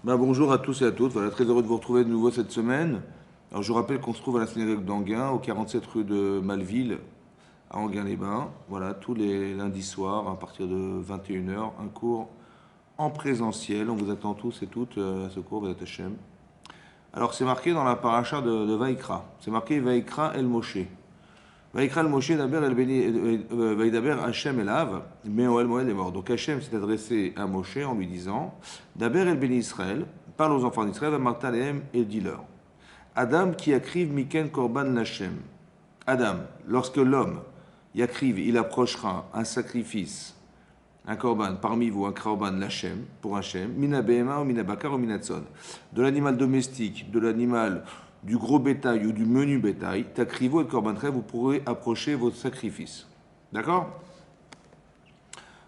Bonjour à tous et à toutes. Voilà, très heureux de vous retrouver de nouveau cette semaine. Alors, je vous rappelle qu'on se trouve à la synagogue d'Anguin, au 47 rue de Malville, à Anguin-les-Bains. Voilà, tous les lundis soirs, à partir de 21 heures, un cours en présentiel. On vous attend tous et toutes à ce cours, Bezat Hashem. Alors, c'est marqué dans la paracha de Vaïkra. C'est marqué Vaïkra el Moshe. Vaïkra el Moshe d'Aber el Beni, Vaïdaber Hachem elav, Meoel Moed est mort. Donc Hachem s'est adressé à Moshe en lui disant D'Aber el Beni Israël, parle aux enfants d'Israël, Marta Lehem et dis-leur Adam qui akrive Miken Korban Lachem. Adam, lorsque l'homme yakrive, il approchera un sacrifice, un korban parmi vous, un korban lachem, pour Hachem, mina behema ou mina bakar ou mina tzon, de l'animal domestique, de l'animal du gros bétail ou du menu bétail, takrivo et korban trève, vous pourrez approcher votre sacrifice. D'accord?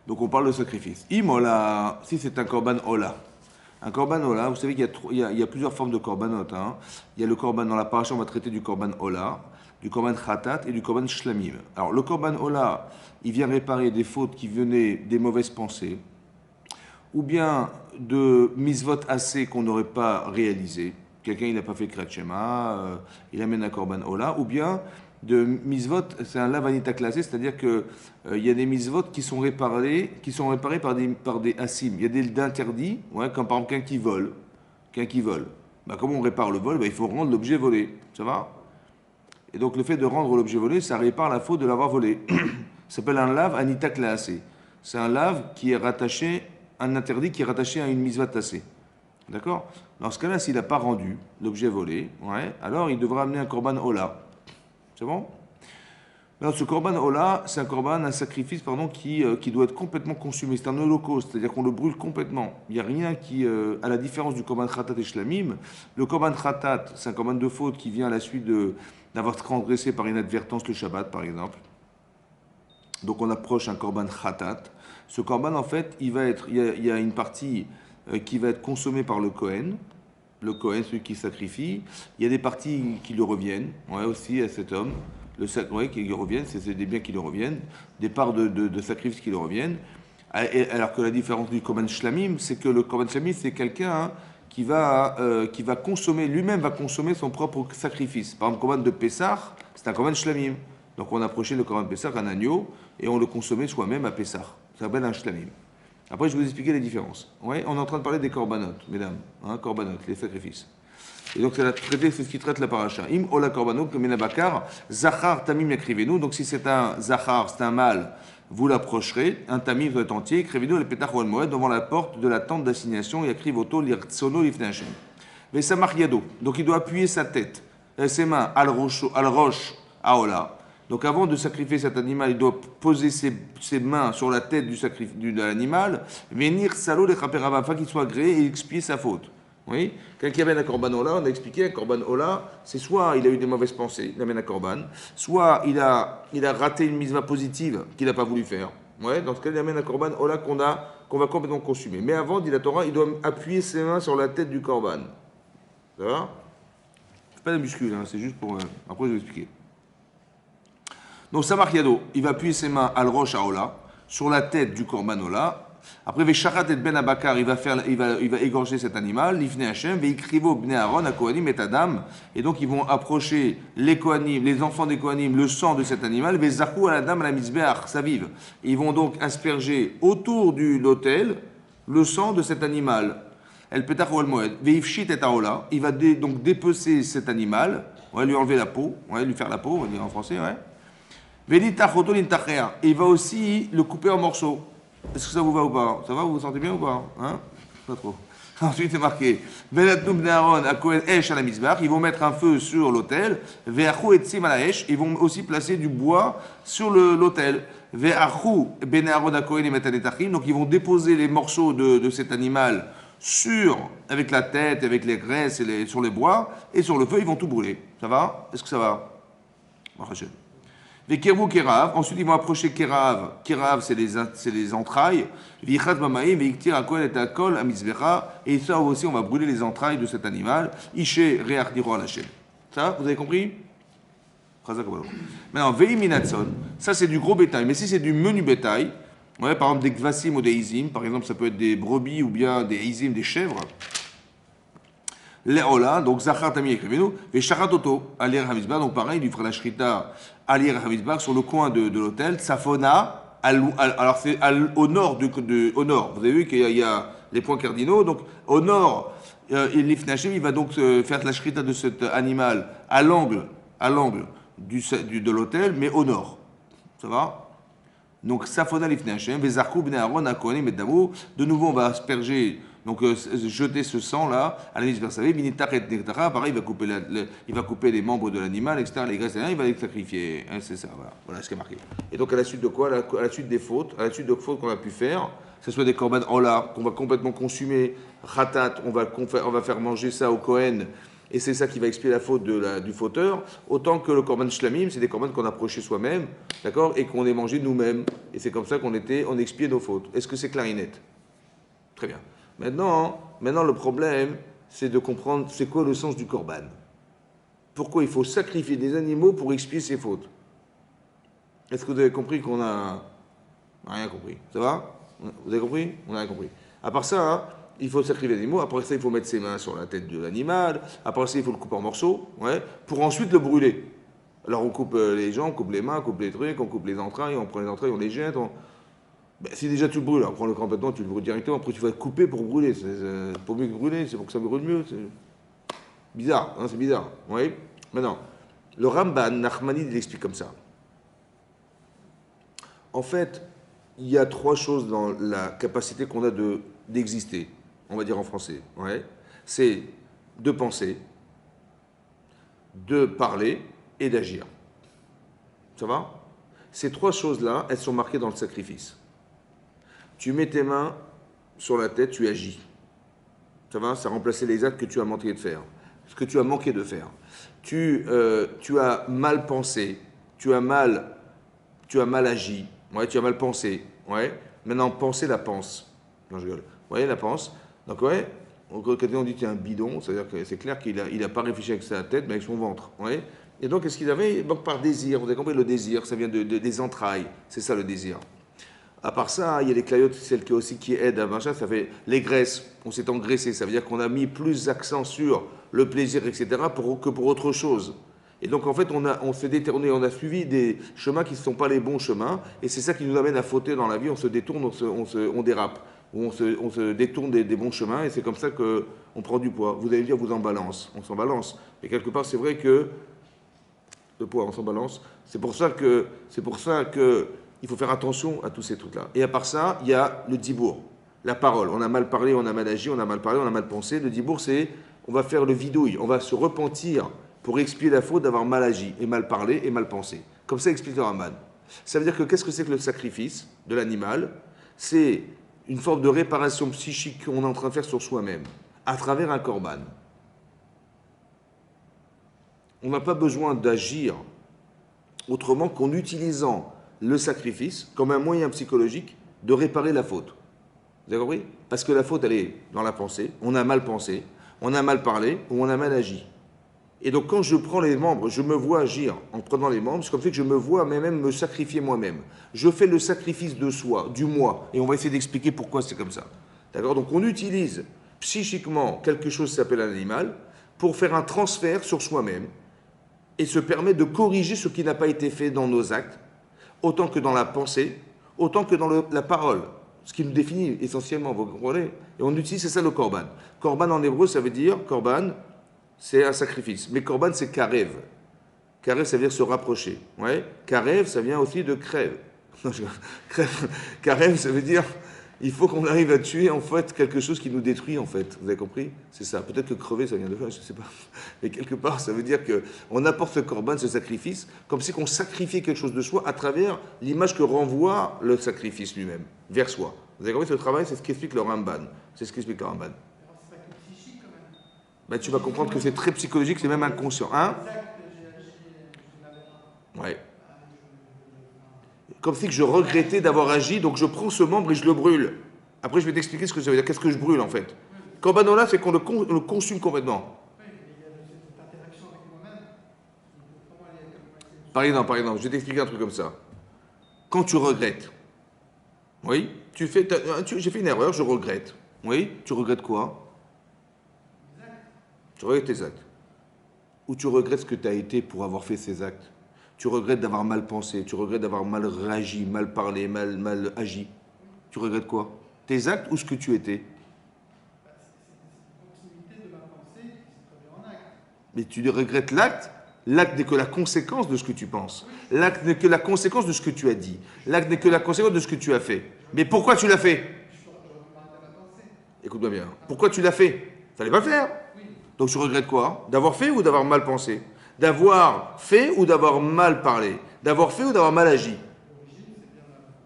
Donc on parle de sacrifice. Imola, si c'est un korban ola. Un korban ola, vous savez qu'il y a plusieurs formes de korbanot. Hein. Il y a le korban, dans la paracha, on va traiter du korban ola, du korban khatat et du korban shlamim. Alors le korban ola, il vient réparer des fautes qui venaient des mauvaises pensées, ou bien de misvot assez qu'on n'aurait pas réalisé. Quelqu'un, il n'a pas fait Kriyat Shema, il amène un korban ola, ou bien de misvot, c'est un lavanita classé, c'est-à-dire que il y a des misvot qui sont réparés par des asim. Il y a des interdits, ouais, comme par exemple quelqu'un qui vole. Comment on répare le vol? Il faut rendre l'objet volé, ça va? Et donc le fait de rendre l'objet volé, ça répare la faute de l'avoir volé. Ça s'appelle un lave anita classé. C'est un lave qui est rattaché, un interdit qui est rattaché à une misvot tassée. D'accord? Dans ce cas-là, s'il n'a pas rendu l'objet volé, ouais, alors il devra amener un korban ola. C'est bon? Alors, ce korban ola, c'est un sacrifice qui doit être complètement consumé. C'est un holocauste, c'est-à-dire qu'on le brûle complètement. Il n'y a rien qui, à la différence du korban khatat et shlamim, le korban khatat, c'est un korban de faute qui vient à la suite d'avoir transgressé par inadvertance le Shabbat, par exemple. Donc on approche un korban khatat. Ce korban, en fait, il y a une partie qui va être consommée par le Kohen. Le Kohen, celui qui sacrifie. Il y a des parties qui lui reviennent, ouais, aussi à cet homme. Ouais, qui lui reviennent, c'est des biens qui lui reviennent, des parts de sacrifices qui lui reviennent. Alors que la différence du Korban Shlamim, c'est que le Korban Shlamim, c'est quelqu'un qui va consommer, lui-même va consommer son propre sacrifice. Par exemple, le Korban de Pessah, c'est un Korban Shlamim. Donc on approchait le Korban de Pessah, un agneau, et on le consommait soi-même à Pessah. Ça s'appelle un Shlamim. Après, je vais vous expliquer les différences. Ouais, on est en train de parler des korbanot, mesdames. Hein, korbanot, les sacrifices. Et donc, c'est ce qui traite la paracha. Im ola korbanot, comme bakar, zachar tamim yakrivenu. Donc, si c'est un zachar, c'est un mâle, vous l'approcherez. Un tamim doit être entier. Yakrivenu le petach wal moed devant la porte de la tente d'assignation. Yakrivoto lirtsono lifnei Hashem. Vesamach yado. Donc, il doit appuyer sa tête, ses mains, al roche, aola. Donc avant de sacrifier cet animal, il doit poser ses mains sur la tête de l'animal, venir salo les chaperava, afin qu'il soit agréé et expier sa faute. Oui. Quelqu'un amène un korban ola, on a expliqué un korban ola, c'est soit il a eu des mauvaises pensées, il amène un korban, soit il a raté une misva positive qu'il n'a pas voulu faire. Ouais. Dans ce cas, il amène un korban ola qu'on va complètement consumer. Mais avant, dit la Torah, il doit appuyer ses mains sur la tête du korban. Ça va? C'est pas la muscule, hein, c'est juste pour. Après, je vais expliquer. Donc Samach Yado, il va appuyer ses mains al rosh aola, sur la tête du korban ola. Après, Vesharat et ben abakar, il va égorger cet animal, l'ifne Hashem, veikrivo bnei Aaron, a Kohanim et Adam. Et donc ils vont approcher les Kohanim, les enfants des Kohanim, le sang de cet animal, vezakou à la dame à la mizbeach, ça vive. Ils vont donc asperger autour de l'autel le sang de cet animal. El petach ou el moed, veifshit et aola, il va donc dépecer cet animal, on va lui enlever la peau, on va lui faire la peau, on va dire en français, ouais. Et il va aussi le couper en morceaux. Est-ce que ça vous va ou pas? Ça va, vous vous sentez bien ou pas? Hein? Pas trop. Ensuite, c'est marqué ils vont mettre un feu sur l'autel. Ils vont aussi placer du bois sur l'autel. Donc, ils vont déposer les morceaux de cet animal avec la tête, avec les graisses sur les bois, et sur le feu, ils vont tout brûler. Ça va? Est-ce que ça va? Vekervu Kerav, ensuite ils vont approcher Kerav. Kerav, c'est les entrailles. Vichat Bamaim, Veiktir Akol et Akol, Amizbecha. Et ça aussi, on va brûler les entrailles de cet animal. Ishe Reach Diro Hashem. Ça, vous avez compris? Maintenant, Vei Minatson, ça c'est du gros bétail. Mais si c'est du menu bétail, ouais, par exemple des Gvasim ou des Izim, par exemple, ça peut être des brebis ou bien des Izim, des chèvres. Leola, donc Zachar Tami écrivez-nous, et Sharat Oto, Alier Hamizbah, donc pareil, il lui fera la Shrita Alier Hamizbah sur le coin de l'hôtel, Safona, alors c'est au nord, au nord, vous avez vu qu'il y a les points cardinaux, donc au nord, l'Ifnachem, il va donc faire la Shrita de cet animal à l'angle de l'hôtel, mais au nord. Ça va? Donc, Safona Lifnei Hashem, Vezarkou Bnei Aaron, Akohanim et Damo. De nouveau, on va asperger, donc jeter ce sang-là, à la Nisversavé, Minitar et Nektara. Pareil, il va couper les membres de l'animal, etc., les graisses, il va les sacrifier. Hein, c'est ça, voilà. Voilà ce qui est marqué. Et donc, à la suite de quoi? À la suite des fautes, à la suite de fautes qu'on a pu faire, que ce soit des korban Ola, qu'on va complètement consumer, Khatat, on va faire manger ça au Kohen, et c'est ça qui va expier la faute du fauteur, autant que le korban shlamim, c'est des korban qu'on approchait soi-même, d'accord, et qu'on ait mangé nous-mêmes. Et c'est comme ça qu'on expiait nos fautes. Est-ce que c'est clarinette? Très bien. Maintenant, le problème, c'est de comprendre c'est quoi le sens du korban. Pourquoi il faut sacrifier des animaux pour expier ses fautes? Est-ce que vous avez compris qu'on a rien compris? Ça va? Vous avez compris? On n'a rien compris. À part ça, hein, il faut sacrifier les animaux, après ça il faut mettre ses mains sur la tête de l'animal, après ça il faut le couper en morceaux, ouais, pour ensuite le brûler. Alors on coupe les jambes, on coupe les mains, on coupe les trucs, on coupe les entrailles, on prend les entrailles, on les jette. Ben, si déjà tu le brûles, alors prends le complètement, tu le brûles directement, après tu vas le couper pour brûler. Pour mieux que brûler, c'est pour que ça brûle mieux. C'est bizarre, hein, c'est bizarre. Oui. Maintenant, le Ramban, Nachmanide, il explique comme ça. En fait, il y a trois choses dans la capacité qu'on a d'exister, on va dire en français. Ouais. C'est de penser, de parler et d'agir. Ça va? Ces trois choses-là, elles sont marquées dans le sacrifice. Tu mets tes mains sur la tête, tu agis. Ça va? Ça remplaçait les actes que tu as manqué de faire. Ce que tu as manqué de faire. Tu as mal pensé, tu as mal agi, ouais, tu as mal pensé. Ouais. Maintenant, penser la pense. Non, je rigole. Vous voyez, la pense. Donc, ouais, quand on dit tu es un bidon, c'est-à-dire que c'est clair qu'il n'a pas réfléchi avec sa tête, mais avec son ventre. Ouais. Et donc, qu'est-ce qu'il avait? Donc, par désir. Vous avez compris, le désir, ça vient des entrailles. C'est ça, le désir. À part ça, il y a les clayotes, celles qui aident à machin, ça fait les graisses. On s'est engraissé, ça veut dire qu'on a mis plus d'accent sur le plaisir, etc., que pour autre chose. Et donc, en fait, on s'est détourné, on a suivi des chemins qui ne sont pas les bons chemins, et c'est ça qui nous amène à fauter dans la vie. On se détourne, on dérape, on se détourne des bons chemins, et c'est comme ça qu'on prend du poids. Vous allez dire, vous en balance, on s'en balance. Mais quelque part, c'est vrai que le poids, on s'en balance. C'est pour ça que il faut faire attention à tous ces trucs-là. Et à part ça, il y a le dibour, la parole. On a mal parlé, on a mal agi, on a mal parlé, on a mal pensé. Le dibour, c'est on va faire le vidouille, on va se repentir pour expier la faute d'avoir mal agi, et mal parlé, et mal pensé. Comme ça explique le Ramban. Ça veut dire que qu'est-ce que c'est que le sacrifice de l'animal? C'est une forme de réparation psychique qu'on est en train de faire sur soi-même, à travers un korban. On n'a pas besoin d'agir autrement qu'en utilisant le sacrifice comme un moyen psychologique de réparer la faute. Vous avez compris? Parce que la faute, elle est dans la pensée. On a mal pensé, on a mal parlé ou on a mal agi. Et donc, quand je prends les membres, je me vois agir en prenant les membres, c'est comme ça que je me vois même me sacrifier moi-même. Je fais le sacrifice de soi, du moi, et on va essayer d'expliquer pourquoi c'est comme ça. D'accord? Donc, on utilise psychiquement quelque chose qui s'appelle un animal pour faire un transfert sur soi-même et se permettre de corriger ce qui n'a pas été fait dans nos actes, autant que dans la pensée, autant que dans la parole, ce qui nous définit essentiellement, vous comprenez? Et on utilise, c'est ça le korban. Korban en hébreu, ça veut dire, korban, c'est un sacrifice. Mais korban, c'est karev. Karev, ça veut dire se rapprocher. Ouais. Karev, ça vient aussi de crève. Karev, ça veut dire, il faut qu'on arrive à tuer, en fait, quelque chose qui nous détruit, en fait. Vous avez compris? C'est ça. Peut-être que crever, ça vient de là, je ne sais pas. Mais quelque part, ça veut dire qu'on apporte ce korban, ce sacrifice, comme si on sacrifiait quelque chose de soi à travers l'image que renvoie le sacrifice lui-même, vers soi. Vous avez compris? Ce travail, c'est ce qu'explique le Ramban. C'est ce qu'explique le Ramban. Ben, tu vas comprendre que c'est très psychologique, c'est même inconscient. Hein? Ouais. Comme si je regrettais d'avoir agi, donc je prends ce membre et je le brûle. Après, je vais t'expliquer ce que ça veut dire. Qu'est-ce que je brûle, en fait? Corbanola, c'est qu'on le consume complètement. Par exemple, je vais t'expliquer un truc comme ça. Quand tu regrettes, oui, j'ai fait une erreur, je regrette. Oui, tu regrettes quoi? Tu regrettes tes actes. Ou tu regrettes ce que tu as été pour avoir fait ces actes. Tu regrettes d'avoir mal pensé, tu regrettes d'avoir mal réagi, mal parlé, mal agi. Tu regrettes quoi? Tes actes ou ce que tu étais? Mais tu regrettes l'acte. L'acte n'est que la conséquence de ce que tu penses. L'acte n'est que la conséquence de ce que tu as dit. L'acte n'est que la conséquence de ce que tu as fait. Mais pourquoi tu l'as fait? Écoute-moi bien. Pourquoi tu l'as fait? Fallait pas le faire. Donc tu regrettes quoi? D'avoir fait ou d'avoir mal pensé? D'avoir fait ou d'avoir mal parlé? D'avoir fait ou d'avoir mal agi?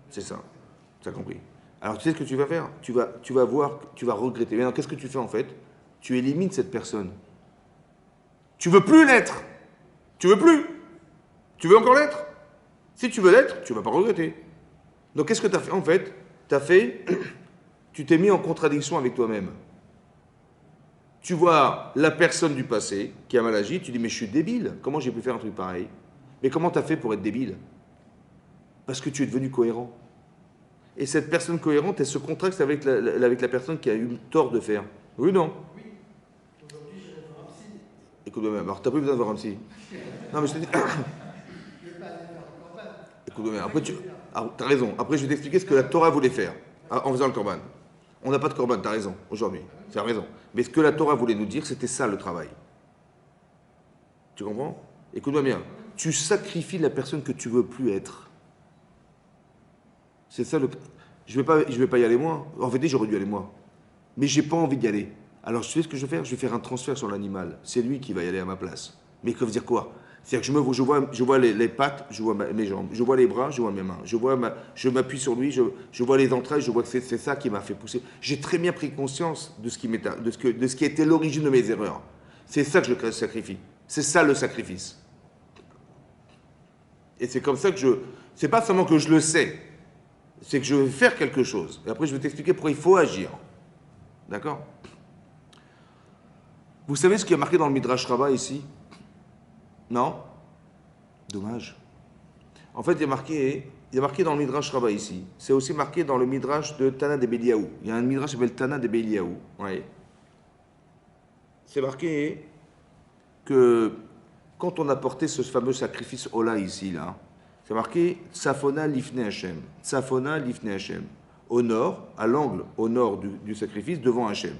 C'est ça. Tu as compris. Alors tu sais ce que tu vas faire? Tu vas voir, tu vas regretter. Maintenant, qu'est-ce que tu fais en fait? Tu élimines cette personne. Tu veux plus l'être. Tu veux plus. Tu veux encore l'être. Si tu veux l'être, tu ne vas pas regretter. Donc qu'est-ce que tu as fait en fait? Tu t'es mis en contradiction avec toi-même. Tu vois la personne du passé qui a mal agi, tu dis mais je suis débile, comment j'ai pu faire un truc pareil? Mais comment tu as fait pour être débile? Parce que tu es devenu cohérent. Et cette personne cohérente, elle se contraste avec la personne qui a eu tort de faire. Oui ou non? Écoute-moi même, alors t'as pas besoin de voir un psy. Non mais je te dis... Écoute-moi même, après tu... T'as raison, après je vais t'expliquer ce que la Torah voulait faire en faisant le korban. On n'a pas de korban, t'as raison, aujourd'hui. Tu as raison. Mais ce que la Torah voulait nous dire, c'était ça le travail. Tu comprends? Écoute-moi bien. Tu sacrifies la personne que tu veux plus être. C'est ça le... Je vais pas y aller moi. En fait, j'aurais dû aller moi. Mais j'ai pas envie d'y aller. Alors, tu sais ce que je vais faire? Je vais faire un transfert sur l'animal. C'est lui qui va y aller à ma place. Mais ça veut dire quoi? C'est-à-dire que je vois les pattes, je vois mes jambes, je vois les bras, je vois mes mains, je m'appuie sur lui, je vois les entrailles, je vois que c'est ça qui m'a fait pousser. J'ai très bien pris conscience de ce qui était l'origine de mes erreurs. C'est ça que je sacrifie. C'est ça le sacrifice. Et c'est comme ça que c'est pas seulement que je le sais, c'est que je vais faire quelque chose. Et après, je vais t'expliquer pourquoi il faut agir. D'accord? Vous savez ce qui est marqué dans le Midrash Rabbah ici? Non? Dommage. En fait, il y a marqué dans le Midrash Rabbah ici. C'est aussi marqué dans le Midrash de Tana de Béliaou. Il y a un Midrash qui s'appelle Tana de Béliaou. Ouais. C'est marqué que quand on a porté ce fameux sacrifice Ola ici, là, c'est marqué Tsafona Lifne Hashem. Tsafona Lifne Hashem. Au nord, à l'angle au nord du sacrifice, devant Hashem.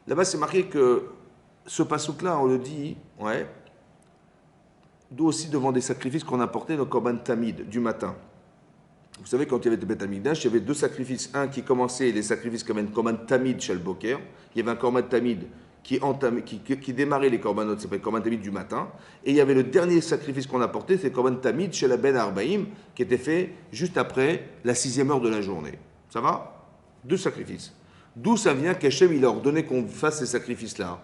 Là-bas, c'est marqué que ce pasouk-là, on le dit, ouais, d'où aussi devant des sacrifices qu'on apportait, le Korban Tamid, du matin. Vous savez, quand il y avait le Beth Amikdash, il y avait deux sacrifices. Un qui commençait les sacrifices comme un Korban Tamid chez le Boker. Il y avait un Korban Tamid qui démarrait les Korbanot, c'est le Korban Tamid du matin. Et il y avait le dernier sacrifice qu'on apportait, c'est le Korban Tamid chez la Ben Arbaïm, qui était fait juste après la 6e heure de la journée. Ça va? Deux sacrifices. D'où ça vient qu'Hachem, il a ordonné qu'on fasse ces sacrifices-là.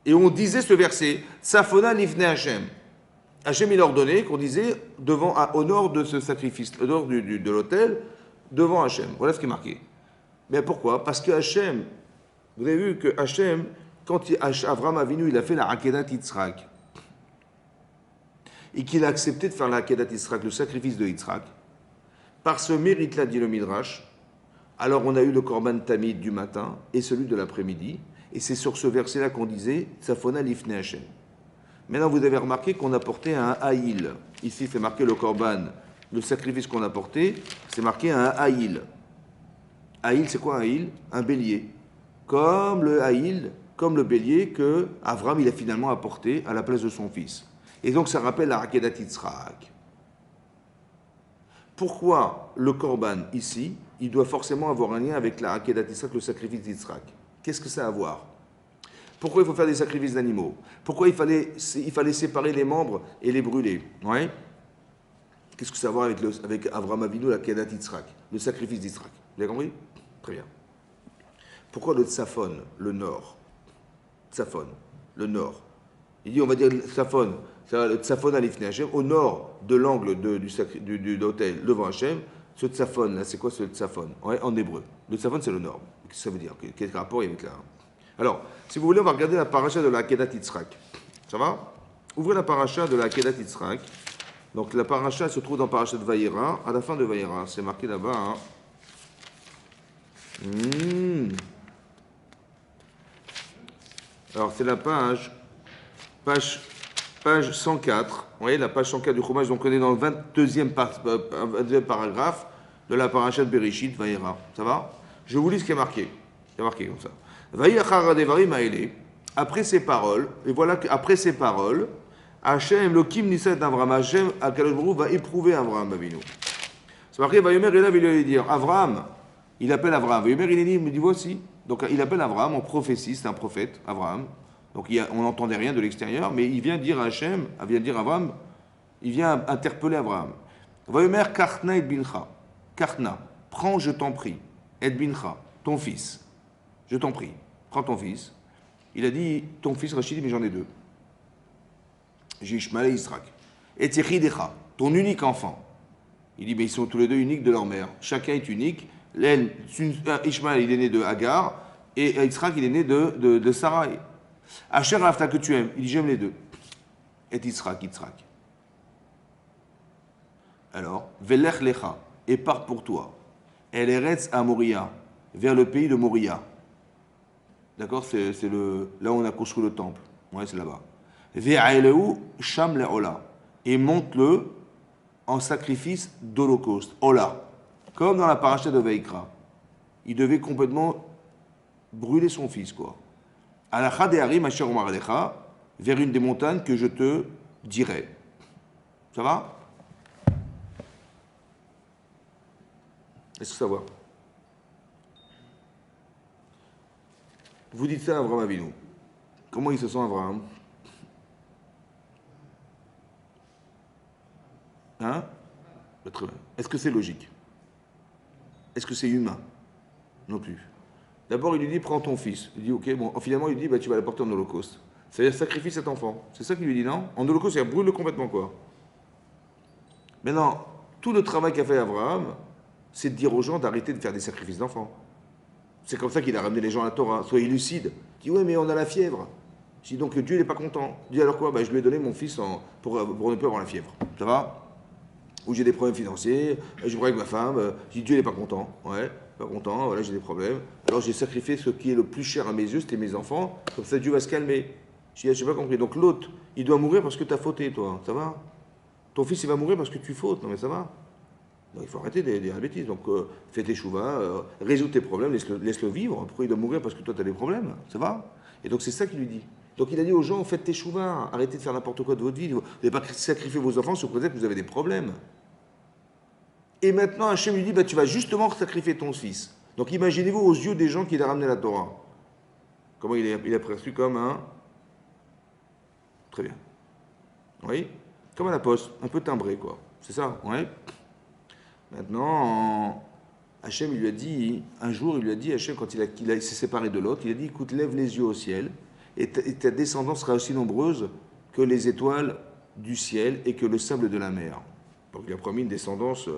Et on disait ce verset, Safona Lifne Hachem. Hachem, il a ordonné qu'on disait au nord de ce sacrifice, au nord de l'autel, devant Hachem. Voilà ce qui est marqué. Mais pourquoi? Parce que Hachem, vous avez vu que Hachem, quand Avraham Avinu, il a fait la Akedat Yitzhak, et qu'il a accepté de faire la Akedat Yitzhak, le sacrifice de Yitzhak, par ce mérite-là, dit le Midrash, alors on a eu le Korban Tamid du matin et celui de l'après-midi, et c'est sur ce verset-là qu'on disait Tsafona Lifne Hachem. Maintenant, vous avez remarqué qu'on a porté un haïl. Ici, c'est marqué le korban, le sacrifice qu'on a porté, c'est marqué un haïl. Haïl, c'est quoi un haïl? Un bélier. Comme le haïl, comme le bélier que Avram, il a finalement apporté à la place de son fils. Et donc, ça rappelle la Akedat Yitzhak. Pourquoi le korban, ici, il doit forcément avoir un lien avec la Akedat Yitzhak, le sacrifice d'Yitzhak? Qu'est-ce que ça a à voir? Pourquoi il faut faire des sacrifices d'animaux? Pourquoi il fallait séparer les membres et les brûler? Ouais. Qu'est-ce que ça a à voir avec Avraham Avinu, la Kedat Yitzhak, le sacrifice d'Yitzhak? Vous avez compris? Très bien. Pourquoi le Tsafon, le nord? Tsafon, le nord. Il dit, on va dire Tsafon, le Tsafon à l'Ifne Hachem, au nord de l'angle de l'autel devant Hachem. Ce Tsafon, là, c'est quoi ce Tsafon? Ouais, en hébreu. Le Tsafon, c'est le nord. Qu'est-ce que ça veut dire? Quel rapport avec là? Alors, si vous voulez, on va regarder la paracha de la Akedat Yitzhak. Ça va? Ouvrez la paracha de la Akedat Yitzhak. Donc, la paracha se trouve dans la paracha de Vayera, à la fin de Vayera. C'est marqué là-bas. Hein. Alors, c'est la page, page 104. Vous voyez, la page 104 du Chumash, donc on est dans le 22e, 22e paragraphe de la parashat Bereshit, Vaïra. Ça va? Je vous lis ce qui est marqué. C'est marqué comme ça. Vaïachar devarim haele. Après ces paroles, et voilà qu'après ces paroles, Hachem, Lokim Nissa d'Avram, Hachem, Akadosh Baruch va éprouver Avram Avinu. C'est marqué, Vayomer Elav, il lui dire, Avram, il appelle Avram. Vayomer il me dit, voici. Donc il appelle Avram en prophétie, c'est un prophète, Avram. Donc on n'entendait rien de l'extérieur, mais il vient dire à Hachem, il vient dire à Avram, il vient interpeller Avram. Vayomer Kartna et Bincha. Kartna, prends, je t'en prie, et Bincha, ton fils. Je t'en prie, prends ton fils. Il a dit, ton fils Rachid, mais j'en ai deux. J'ai Ishmael et Israq. Et Tchechidecha, ton unique enfant. Il dit, mais ils sont tous les deux uniques de leur mère. Chacun est unique. Ishmael, il est né de Hagar, et Israq, il est né de Sarai. Asher Rafta, que tu aimes. Il dit, j'aime les deux. Et Israq. Alors, Velech Lecha, et part pour toi. El Eretz à Moria, vers le pays de Moria. D'accord, c'est là où on a construit le temple. Ouais, c'est là-bas. Ve'aeleu sham le'ola. Et monte-le en sacrifice d'holocauste. Ola. Comme dans la paracha de Veikra. Il devait complètement brûler son fils, quoi. Alacha de'arim asher omar alecha, vers une des montagnes que je te dirai. Ça va? Est-ce que ça va? Vous dites ça à Avraham Avinu. Comment il se sent, Avraham? Hein? Très bien. Est-ce que c'est logique? Est-ce que c'est humain? Non plus. D'abord, il lui dit, prends ton fils. Il dit, ok, bon. Finalement, il lui dit, bah, tu vas l'apporter en holocauste. C'est-à-dire, sacrifie cet enfant. C'est ça qu'il lui dit, non? En holocauste, il brûle-le complètement, quoi. Maintenant, tout le travail qu'a fait Abraham, c'est de dire aux gens d'arrêter de faire des sacrifices d'enfants. C'est comme ça qu'il a ramené les gens à la Torah. Soyez lucides. Il dit, ouais, mais on a la fièvre. Je dis, donc Dieu n'est pas content. Je dis, alors quoi? Bah, je lui ai donné mon fils pour ne pas avoir la fièvre. Ça va? Ou j'ai des problèmes financiers, je vois avec ma femme, je dis, Dieu n'est pas content. Ouais, pas content, voilà, j'ai des problèmes. Alors j'ai sacrifié ce qui est le plus cher à mes yeux, c'était mes enfants. Comme ça, Dieu va se calmer. Je dis, je n'ai pas compris. Donc l'autre, il doit mourir parce que tu as fauté, toi. Ça va? Ton fils, il va mourir parce que tu fautes. Non, mais ça va? Donc, il faut arrêter de dire la bêtise. Donc, fais tes chouvas, résous tes problèmes, laisse-le vivre. Pourquoi il doit mourir parce que toi, tu as des problèmes? Ça va? Et donc, c'est ça qu'il lui dit. Donc, il a dit aux gens, faites tes chouvas, arrêtez de faire n'importe quoi de votre vie. Vous n'avez pas sacrifié vos enfants sous prétexte que vous avez des problèmes. Et maintenant, Hachem lui dit, bah, tu vas justement sacrifier ton fils. Donc, imaginez-vous aux yeux des gens qu'il a ramené la Torah. Comment il a perçu comme un... Très bien. Oui? Comme à la poste, un peu timbré, quoi. C'est ça? Oui? Maintenant, Hachem, il lui a dit, un jour, il lui a dit, Hachem, quand il s'est séparé de l'autre, il a dit, écoute, lève les yeux au ciel, et ta descendance sera aussi nombreuse que les étoiles du ciel et que le sable de la mer. Donc il a promis une descendance.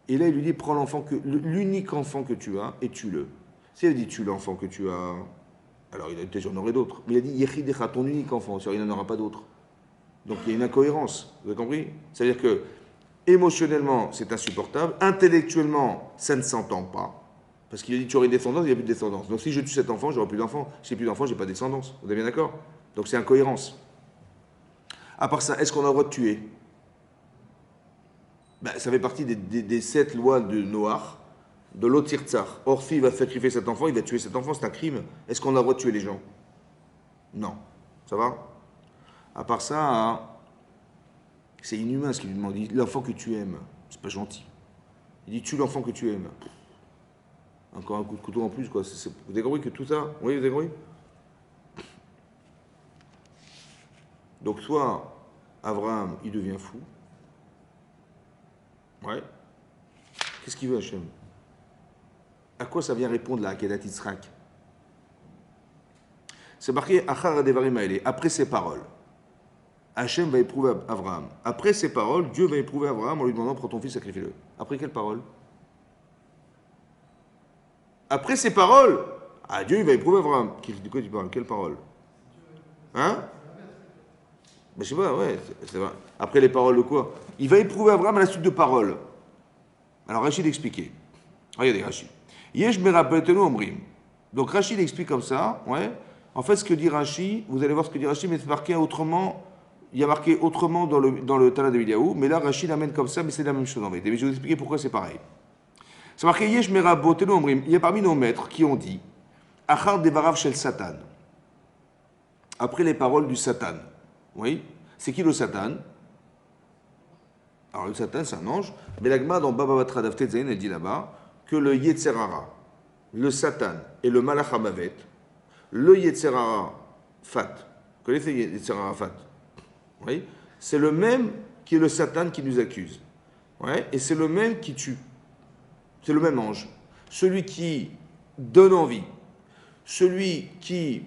Et là, il lui dit, prends l'unique enfant que tu as et tue-le. Si il dit, tue l'enfant que tu as, alors il a dit, j'en aurai d'autres. Mais il a dit, Yechidecha, ton unique enfant, il n'en aura pas d'autres. Donc il y a une incohérence, vous avez compris? C'est-à-dire que émotionnellement, c'est insupportable. Intellectuellement, ça ne s'entend pas. Parce qu'il a dit, tu aurais une descendance, il n'y a plus de descendance. Donc si je tue cet enfant, j'aurai plus d'enfants. Si j'ai plus d'enfants, j'ai pas de descendance. Vous êtes bien d'accord? Donc c'est incohérence. À part ça, est-ce qu'on a le droit de tuer? Ben, ça fait partie des 7 lois de Noach, de l'Otirtzar. Orphi va sacrifier cet enfant, il va tuer cet enfant, c'est un crime. Est-ce qu'on a le droit de tuer les gens? Non. Ça va? À part ça, c'est inhumain ce qu'il lui demande. Il dit, l'enfant que tu aimes, c'est pas gentil. Il dit, tue l'enfant que tu aimes. Encore un coup de couteau en plus, quoi. Vous avez compris que tout ça... Oui, vous avez compris? Donc, soit Abraham, il devient fou. Ouais. Qu'est-ce qu'il veut, Hachem? À quoi ça vient répondre, la Akedat Yitzhak? C'est marqué, Achar Devarim Haele, après ces paroles. Hachem va éprouver Abraham. Après ces paroles, Dieu va éprouver Abraham en lui demandant, prends ton fils, sacrifie-le. Après quelle parole? Après ces paroles, Dieu il va éprouver Abraham. De quoi tu parles? Quelle parole? Hein? Ben, je sais pas, ouais, c'est vrai. Après les paroles de quoi? Il va éprouver Abraham à la suite de paroles. Alors Rachid expliquait. Regardez Rachid. Yesh merapetenu omrim. Donc Rachid explique comme ça, ouais. En fait, ce que dit Rashi, vous allez voir ce que dit Rashi, mais c'est marqué autrement. Il y a marqué autrement dans le Tana de Eliaou, mais là, Rashi l'amène comme ça, mais c'est la même chose en vérité. Mais je vais vous expliquer pourquoi c'est pareil. C'est marqué Yesh Merabot et Omrim. Il y a parmi nos maîtres qui ont dit Achar Devarav Shel Satan. Après les paroles du Satan. Oui. C'est qui le Satan? Alors le Satan, c'est un ange. Mais l'Agma dans Baba Batra Daftet Zayin, elle dit là-bas que le Yetzerara, le Satan et le Malach HaMavet, le Yetzerara Fat, vous connaissez Yetzerara Fat? Oui. C'est le même qui est le Satan qui nous accuse. Ouais. Et c'est le même qui tue. C'est le même ange. Celui qui donne envie, celui qui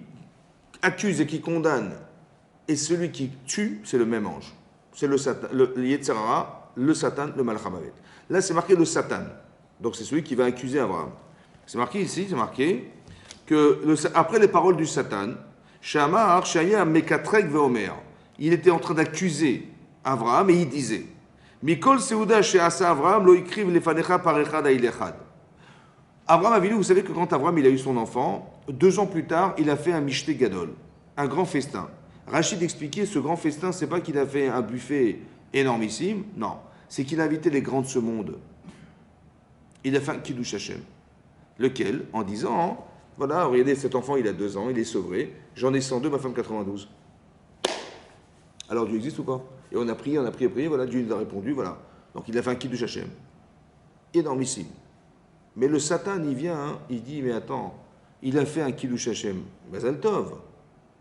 accuse et qui condamne, et celui qui tue, c'est le même ange. C'est le Satan, le Yetzerara, le Satan, le Malach HaMavet. Là, c'est marqué le Satan. Donc, c'est celui qui va accuser Abraham. C'est marqué ici, c'est marqué que après les paroles du Satan, Shamar, Shaya, Mekatrek, Veomer, il était en train d'accuser Abraham et il disait Mikol Seuda Sheasa Abraham, lo ikriv lefanecha parechad ailechad. Abraham Avinu, vous savez que quand Abraham il a eu son enfant, 2 ans plus tard, il a fait un Mishte Gadol, un grand festin. Rachid expliquait ce grand festin, c'est pas qu'il a fait un buffet énormissime, non, c'est qu'il a invité les grands de ce monde. Il a fait un Kiddush Hashem. Lequel, en disant, voilà, regardez, cet enfant, il a 2 ans, il est sauvé, j'en ai 102, ma femme 92. Alors Dieu existe ou pas? Et on a prié, voilà, Dieu nous a répondu, voilà. Donc il a fait un Kiddush Hashem. Énormissime. Mais le Satan, il vient, hein, il dit, mais attends, il a fait un Kiddush Hashem, Mazal Tov.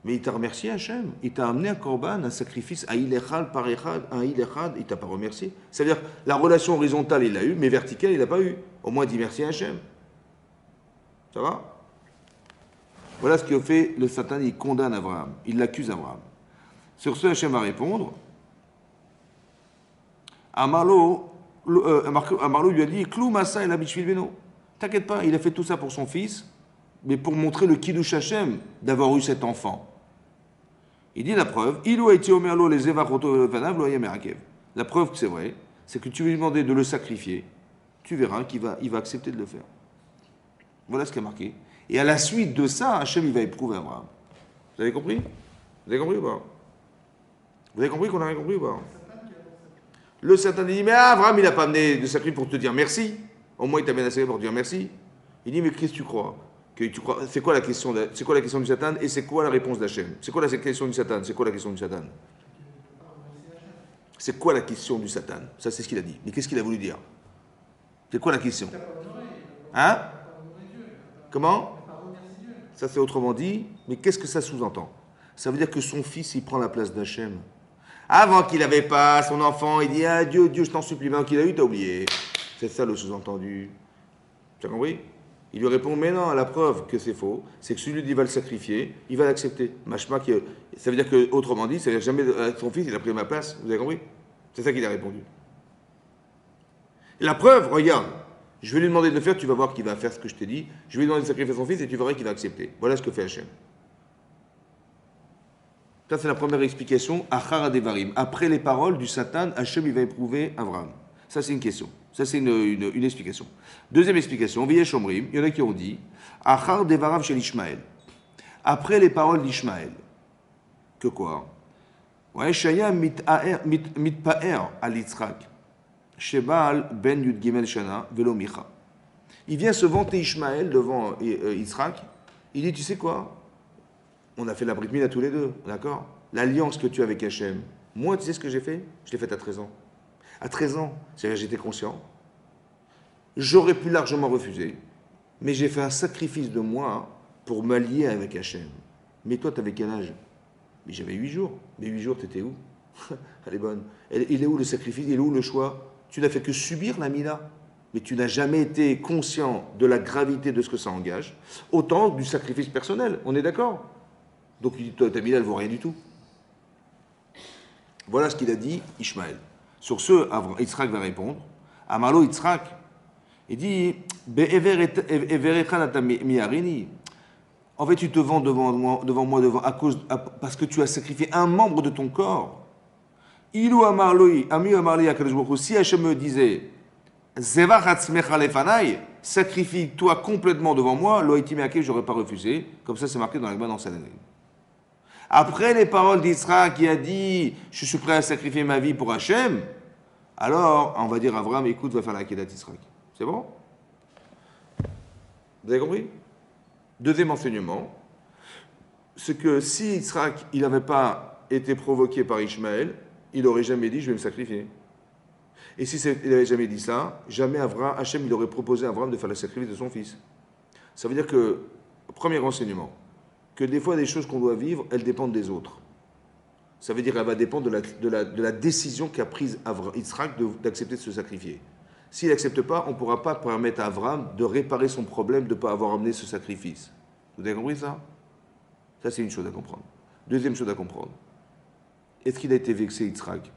Mais il t'a remercié Hachem, il t'a amené un korban, un sacrifice, un ilechad par echad, un ilechad, il t'a pas remercié. C'est-à-dire, la relation horizontale, il l'a eu, mais verticale, il l'a pas eu. Au moins, dit merci à Hachem. Ça va? Voilà ce que fait le Satan, il condamne Abraham, il l'accuse Abraham. Sur ce, Hachem va répondre. Amarlo lui a dit, Klou Massa el Abishvil Beno. T'inquiète pas, il a fait tout ça pour son fils, mais pour montrer le Kiddush Hashem d'avoir eu cet enfant. Il dit la preuve, la preuve que c'est vrai, c'est que tu veux lui demander de le sacrifier, tu verras qu'il va accepter de le faire. Voilà ce qui est marqué. Et à la suite de ça, Hachem il va éprouver Abraham. Vous avez compris? Vous avez compris ou pas? Vous avez compris qu'on n'a rien compris ou pas? Le Satan dit, mais Abraham il n'a pas amené de sacrifice pour te dire merci. Au moins il t'a bien assez pour te dire merci. Il dit, mais qu'est-ce que tu crois? C'est quoi la question du Satan et c'est quoi la réponse d'Hachem? C'est quoi la question du Satan? C'est quoi la question du Satan? C'est quoi la question du Satan? Ça c'est ce qu'il a dit. Mais qu'est-ce qu'il a voulu dire? C'est quoi la question? Hein? Comment? Ça c'est autrement dit, mais qu'est-ce que ça sous-entend? Ça veut dire que son fils il prend la place d'Hachem. Avant qu'il n'avait pas son enfant, il dit ah Dieu, je t'en supplie, maintenant qu'il a eu, t'as oublié. C'est ça le sous-entendu. Tu as compris? Il lui répond, mais non, la preuve que c'est faux, c'est que celui qui va le sacrifier, il va l'accepter. Machma, ça veut dire que, autrement dit, ça veut dire jamais son fils, il a pris ma place. Vous avez compris? C'est ça qu'il a répondu. Et la preuve, regarde, je vais lui demander de le faire, tu vas voir qu'il va faire ce que je t'ai dit. Je vais lui demander de sacrifier son fils et tu verras qu'il va accepter. Voilà ce que fait Hachem. Ça, c'est la première explication, Achar Adevarim. Après les paroles du Satan, Hachem, il va éprouver Abraham. Ça, c'est une question. Ça, c'est une explication. Deuxième explication, Viesh Omrim, il y en a qui ont dit, Achar Devarav chez l'Ishmaël. Après les paroles d'Ishmaël. Que quoi? Ouais, Shaya mitpaer al Yitzhak. Shebal ben Yud Gimel Shana velo Micha. Il vient se vanter Ishmaël devant Yitzhak. Il dit, tu sais quoi? On a fait la Brit Mila tous les deux, d'accord? L'alliance que tu as avec Hachem. Moi, tu sais ce que j'ai fait? Je l'ai faite à 13 ans. À 13 ans, c'est-à-dire j'étais conscient. J'aurais pu largement refuser, mais j'ai fait un sacrifice de moi pour m'allier avec Hachem. Mais toi, tu avais quel âge? Mais j'avais 8 jours. Mais 8 jours, tu étais où? Elle est bonne. Il est où le sacrifice? Il est où le choix? Tu n'as fait que subir la Mila. Mais tu n'as jamais été conscient de la gravité de ce que ça engage, autant du sacrifice personnel. On est d'accord? Donc il dit, toi, ta Mila, elle ne vaut rien du tout. Voilà ce qu'il a dit, Ishmaël. Sur ce, Yitzhak va répondre. Amalo Yitzhak, il dit, en fait, tu te vends devant moi, parce que tu as sacrifié un membre de ton corps. Si Hachem me disait, Zevach atzmecha lefanai, sacrifie-toi complètement devant moi, loïti meake, j'aurais pas refusé. Comme ça, c'est marqué dans la Gemara dans Sanhedrin. Après les paroles d'Israël qui a dit je suis prêt à sacrifier ma vie pour Hachem, alors on va dire à Abraham écoute, va faire la Kedat Israël. C'est bon? Vous avez compris? Deuxième enseignement, c'est que si Israël il n'avait pas été provoqué par Ishmaël, il n'aurait jamais dit je vais me sacrifier. Et si il n'avait jamais dit ça, jamais Hachem il aurait proposé à Abraham de faire le sacrifice de son fils. Ça veut dire que, premier enseignement, que des fois, des choses qu'on doit vivre, elles dépendent des autres. Ça veut dire qu'elle va dépendre de la décision qu'a prise Yitzhak d'accepter de se sacrifier. S'il n'accepte pas, on ne pourra pas permettre à Abraham de réparer son problème de ne pas avoir amené ce sacrifice. Vous avez compris ça? Ça, c'est une chose à comprendre. Deuxième chose à comprendre. Est-ce qu'il a été vexé, Yitzhak?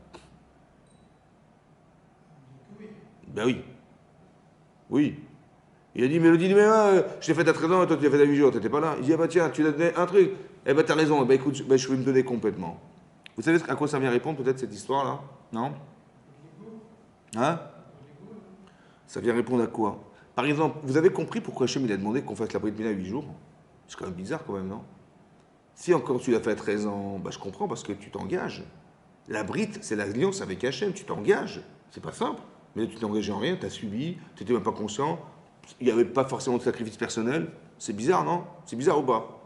Ben oui. Oui. Il a dit, mais je l'ai fait à 13 ans et toi tu l'as fait à 8 jours, tu n'étais pas là. Il dit, ah bah tiens, tu l'as donné un truc. Eh ben t'as raison, eh ben écoute, je vais me donner complètement. Vous savez à quoi ça vient répondre peut-être cette histoire-là? Non? Hein? Ça vient répondre à quoi? Par exemple, vous avez compris pourquoi Hachem il a demandé qu'on fasse la Brit Mila à 8 jours? C'est quand même bizarre quand même, non? Si encore tu l'as fait à 13 ans, bah je comprends parce que tu t'engages. La Brit, c'est l'alliance avec Hachem, tu t'engages. C'est pas simple. Mais là, tu t'es engagé en rien, tu as subi, tu n'étais même pas conscient. Il n'y avait pas forcément de sacrifice personnel. C'est bizarre, non? C'est bizarre ou pas?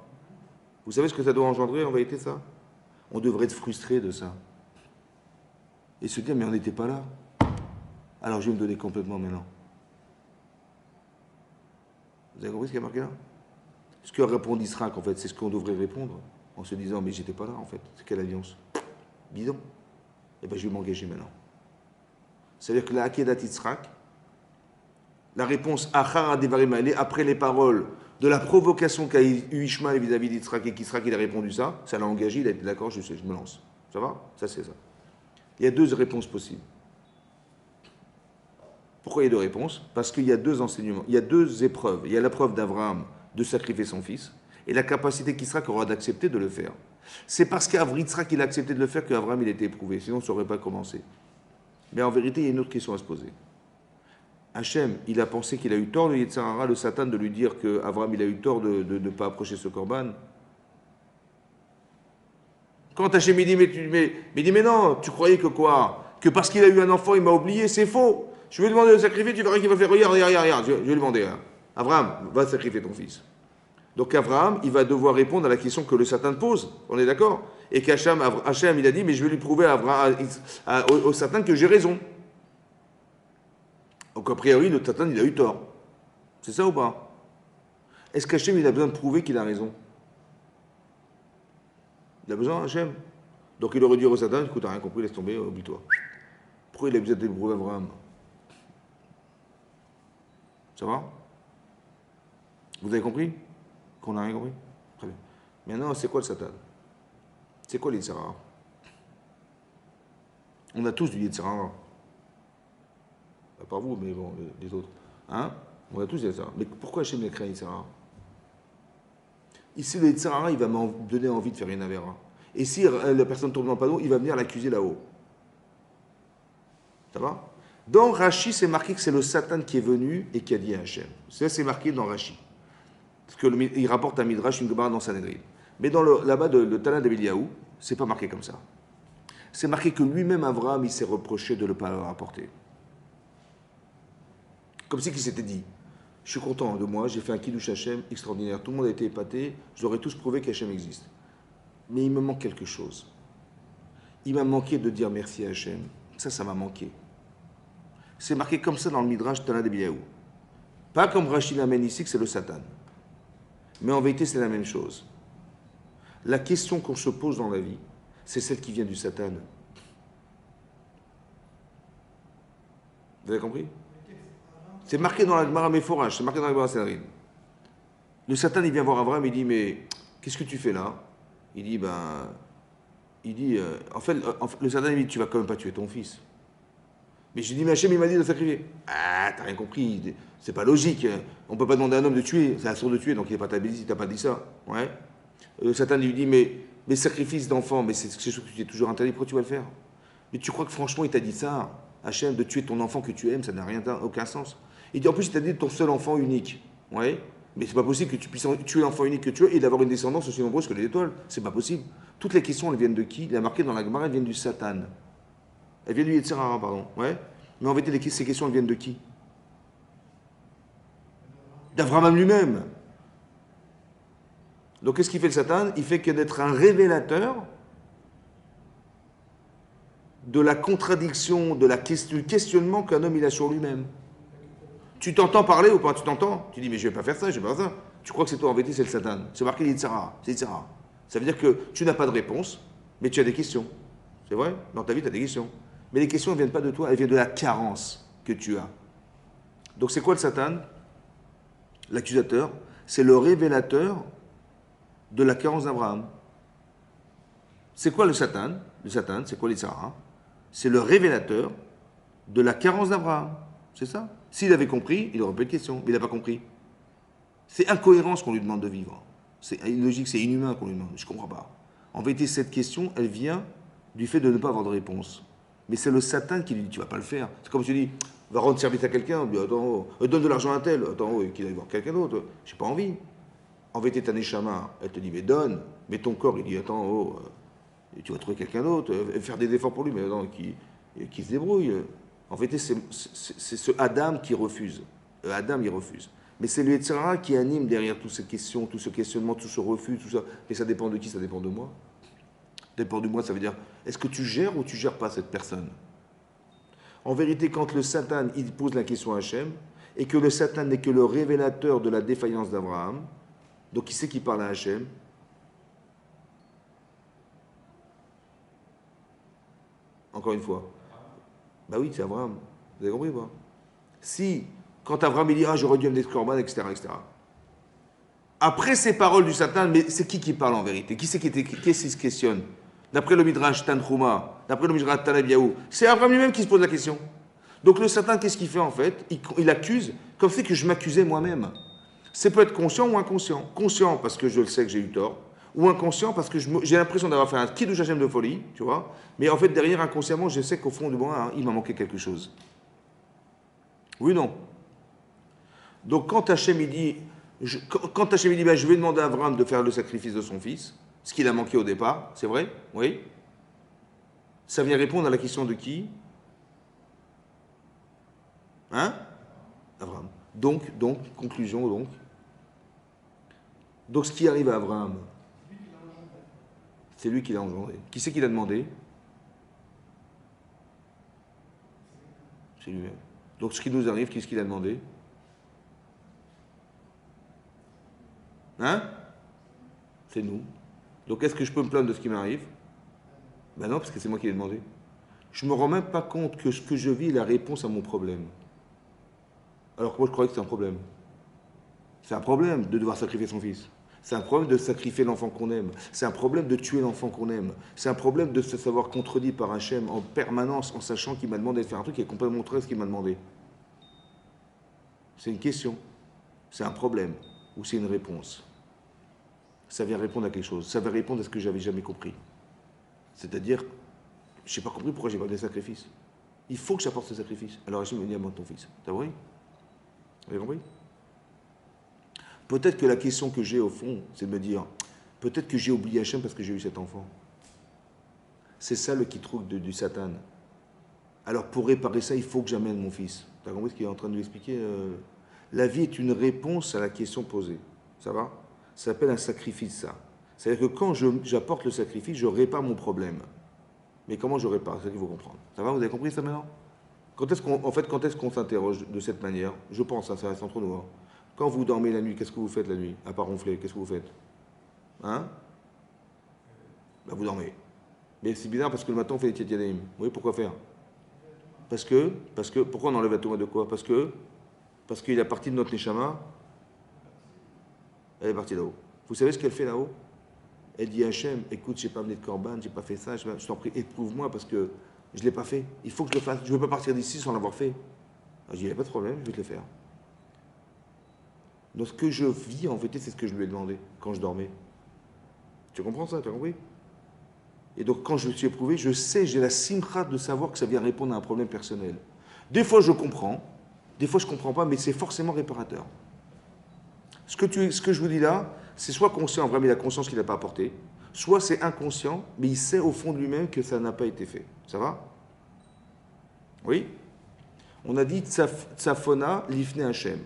Vous savez ce que ça doit engendrer en vérité, ça? On devrait être frustré de ça. Et se dire, mais on n'était pas là. Alors je vais me donner complètement maintenant. Vous avez compris ce qu'il y a marqué là? Ce que répond Israël, en fait, c'est ce qu'on devrait répondre. En se disant, mais j'étais pas là, en fait. C'est quelle alliance? Bidon. Eh bien, je vais m'engager maintenant. C'est-à-dire que la Akedat Yitzhak, la réponse Achar Devarim Haele, après les paroles de la provocation qu'a eu Ishmael vis-à-vis d'Yitzhak et qu'Yitzhak il a répondu ça l'a engagé, il a été d'accord, je me lance. Ça va? Ça c'est ça. Il y a deux réponses possibles. Pourquoi il y a deux réponses? Parce qu'il y a deux enseignements, il y a deux épreuves. Il y a la preuve d'Abraham de sacrifier son fils et la capacité qu'Yitzhak aura d'accepter de le faire. C'est parce qu'Yitzhak il a accepté de le faire qu'Abraham il a été éprouvé, sinon ça n'aurait pas commencé. Mais en vérité, il y a une autre question à se poser. Hachem, il a pensé qu'il a eu tort de Yetzer Hara, le Satan, de lui dire qu'Abraham, il a eu tort de ne pas approcher ce corban. Quand Hachem, il dit, mais non, tu croyais que quoi? Que parce qu'il a eu un enfant, il m'a oublié, c'est faux. Je vais lui demander de sacrifier, tu verras qu'il va faire, regarde, je vais lui demander. Hein. Abraham, va sacrifier ton fils. Donc Abraham, il va devoir répondre à la question que le Satan pose, on est d'accord? Et qu'Hachem, il a dit, mais je vais lui prouver au Satan que j'ai raison. Donc a priori, le Satan, il a eu tort. C'est ça ou pas? Est-ce qu'Hachem, il a besoin de prouver qu'il a raison? Il a besoin, Hachem? Donc il aurait dit au Satan, écoute, t'as rien compris, laisse tomber, oublie-toi. Pourquoi il a besoin de prouver Abraham? Ça va? Vous avez compris? Qu'on n'a rien compris? Très bien. Maintenant, c'est quoi le Satan? C'est quoi l'Yetzer Hara? On a tous du Yetzer Hara. Pas vous, mais bon, les autres. Hein? On a tous du Yetzer Hara. Mais pourquoi Hachem a créé Yetzer Hara? Ici, le Yetzer Hara, il va me donner envie de faire une avéra. Et si la personne tombe dans le panneau, il va venir l'accuser là-haut. Ça va? Dans Rashi, c'est marqué que c'est le Satan qui est venu et qui a dit à Hachem. Ça, c'est marqué dans Rashi. Parce qu'il rapporte un Midrash, une Gemara dans Sanhedrin. Mais là-bas, le Tana de Eliyahu, c'est pas marqué comme ça. C'est marqué que lui-même, Abraham, il s'est reproché de ne pas le rapporter. Comme si qu'il s'était dit, je suis content de moi, j'ai fait un Kiddush Hachem extraordinaire, tout le monde a été épaté, je leur ai tous prouvé qu'Hachem existe. Mais il me manque quelque chose. Il m'a manqué de dire merci à Hachem. Ça m'a manqué. C'est marqué comme ça dans le Midrash Tana de Eliyahu. Pas comme Rashi l'amène ici, que c'est le Satan. Mais en vérité, c'est la même chose. La question qu'on se pose dans la vie, c'est celle qui vient du Satan. Vous avez compris? C'est marqué dans la Gemara Meforach, c'est marqué dans la Gemara Sanhedrin. Le Satan, il vient voir Abraham, il dit, mais qu'est-ce que tu fais là? Il dit, en fait, le Satan, il dit, tu vas quand même pas tuer ton fils. Mais je lui dis, mais Hachem, il m'a dit de sacrifier. Ah, t'as rien compris, c'est pas logique. On peut pas demander à un homme de tuer, c'est assourd de tuer, donc il n'est pas tablé si t'as pas dit ça. Ouais. Satan lui dit, mais sacrifice d'enfant, mais c'est quelque chose que tu t'es toujours interdit, pourquoi tu vas le faire? Mais tu crois que franchement, il t'a dit ça? Hachem, de tuer ton enfant que tu aimes, ça n'a aucun sens. Il dit, en plus, il t'a dit ton seul enfant unique. Ouais, mais c'est pas possible que tu puisses tuer l'enfant unique que tu as et d'avoir une descendance aussi nombreuse que les étoiles. C'est pas possible. Toutes les questions, elles viennent de qui? Il a marqué dans la Gemara, elles viennent du Satan. Elles viennent du Yetzer Hara, pardon. Ouais. Mais en vérité, ces questions, elles viennent de qui? D'Abraham lui-même. Donc qu'est-ce qu'il fait le Satan? Il fait que d'être un révélateur de la contradiction, du questionnement qu'un homme il a sur lui-même. Tu t'entends parler ou pas? Tu t'entends? Tu dis mais je vais pas faire ça, je vais pas faire ça. Tu crois que c'est toi en vérité, c'est le Satan. C'est marqué Yitzhara, c'est Yitzhara. Ça veut dire que tu n'as pas de réponse, mais tu as des questions. C'est vrai? Dans ta vie, tu as des questions. Mais les questions ne viennent pas de toi, elles viennent de la carence que tu as. Donc c'est quoi le Satan? L'accusateur, c'est le révélateur de la carence d'Abraham. C'est quoi le Satan? Le Satan, c'est quoi l'Yitzhara? C'est le révélateur de la carence d'Abraham. C'est ça. S'il avait compris, il n'aurait pas de question. Mais il n'a pas compris. C'est incohérent ce qu'on lui demande de vivre. C'est illogique, c'est inhumain qu'on lui demande. Je ne comprends pas. En vérité, cette question, elle vient du fait de ne pas avoir de réponse. Mais c'est le Satan qui lui dit, tu ne vas pas le faire. C'est comme si tu dis, va rendre service à quelqu'un, attends, donne de l'argent à un tel, attends, qu'il aille voir quelqu'un d'autre. Je n'ai pas envie. En vérité, ta neshama, elle te dit, mais donne. Mais ton corps, il dit, attends, tu vas trouver quelqu'un d'autre, faire des efforts pour lui, mais attends, qui se débrouille. En vérité, c'est ce Adam qui refuse. Adam, il refuse. Mais c'est le Yetzer Hara qui anime derrière toutes ces questions, tout ce questionnement, tout ce refus, tout ça. Et ça dépend de qui? Ça dépend de moi. Ça dépend de moi, ça veut dire, est-ce que tu gères ou tu gères pas cette personne? En vérité, quand le Satan, il pose la question à Hachem, et que le Satan n'est que le révélateur de la défaillance d'Abraham, donc qui c'est qui parle à Hachem? Encore une fois. Bah oui, c'est Abraham. Vous avez compris ou pas? Si, quand Abraham il dit, ah, j'aurais dû amener ce corban, etc., etc. Après ces paroles du Satan, mais c'est qui parle en vérité? Qui c'est qui se questionne? D'après le Midrash Tanchuma, d'après le Midrash Tanabiaou, c'est Abraham lui-même qui se pose la question. Donc le Satan, qu'est-ce qu'il fait en fait? Il accuse, comme c'est que je m'accusais moi-même. C'est peut être conscient ou inconscient. Conscient parce que je le sais que j'ai eu tort, ou inconscient parce que j'ai l'impression d'avoir fait un kiddush Hashem de folie, tu vois. Mais en fait, derrière, inconsciemment, je sais qu'au fond de moi, hein, il m'a manqué quelque chose. Oui ou non? Donc quand Hashem il dit, ben, je vais demander à Abraham de faire le sacrifice de son fils, ce qu'il a manqué au départ, c'est vrai? Oui. Ça vient répondre à la question de qui? Hein? Abraham. Donc, conclusion, donc. Donc ce qui arrive à Abraham, c'est lui qui l'a engendré. Qui c'est qui l'a demandé? C'est lui-même. Donc ce qui nous arrive, qu'est-ce qu'il a demandé? Hein? C'est nous. Donc est-ce que je peux me plaindre de ce qui m'arrive? Ben non, parce que c'est moi qui l'ai demandé. Je ne me rends même pas compte que ce que je vis est la réponse à mon problème. Alors que moi je croyais que c'était un problème. C'est un problème de devoir sacrifier son fils. C'est un problème de sacrifier l'enfant qu'on aime. C'est un problème de tuer l'enfant qu'on aime. C'est un problème de se savoir contredit par Hachem en permanence en sachant qu'il m'a demandé de faire un truc qui est complètement contraire à ce qu'il m'a demandé. C'est une question. C'est un problème ou c'est une réponse. Ça vient répondre à quelque chose. Ça vient répondre à ce que j'avais jamais compris. C'est-à-dire, je n'ai pas compris pourquoi j'ai pas des sacrifices. Il faut que j'apporte ce sacrifice. Alors Hachem me dit, amène ton fils. T'as compris? Vous avez compris? Peut-être que la question que j'ai au fond, c'est de me dire, peut-être que j'ai oublié Hachem parce que j'ai eu cet enfant. C'est ça le kitrouc du Satan. Alors pour réparer ça, il faut que j'amène mon fils. Tu as compris ce qu'il est en train de nous expliquer? La vie est une réponse à la question posée. Ça va? Ça s'appelle un sacrifice, ça. C'est-à-dire que quand j'apporte le sacrifice, je répare mon problème. Mais comment je répare? C'est ça qu'il faut comprendre. Ça va? Vous avez compris ça maintenant? Quand est-ce qu'on s'interroge de cette manière? Je pense, ça reste entre nous. Hein. Quand vous dormez la nuit, qu'est-ce que vous faites la nuit? À part ronfler, qu'est-ce que vous faites? Hein? Ben, vous dormez. Mais c'est bizarre parce que le matin on fait les tiédianim. Vous voyez pourquoi faire? Parce que, pourquoi on enlève la tomate de quoi? Parce qu'il est parti de notre neshama. Elle est partie là-haut. Vous savez ce qu'elle fait là-haut? Elle dit à Hachem, écoute, j'ai pas amené de corban, j'ai pas fait ça, je t'en prie, éprouve-moi parce que je l'ai pas fait. Il faut que je le fasse. Je ne veux pas partir d'ici sans l'avoir fait. Alors, je dis, il n'y a pas de problème, je vais te le faire. Donc ce que je vis, en fait, c'est ce que je lui ai demandé quand je dormais. Tu comprends ça? Tu as compris? Et donc, quand je suis éprouvé, je sais, j'ai la simcha de savoir que ça vient répondre à un problème personnel. Des fois, je comprends, des fois, je ne comprends pas, mais c'est forcément réparateur. Ce que je vous dis là, c'est soit conscient, vraiment, il a conscience qu'il n'a pas apporté, soit c'est inconscient, mais il sait au fond de lui-même que ça n'a pas été fait. Ça va? Oui? On a dit tsafona lifne Hashem.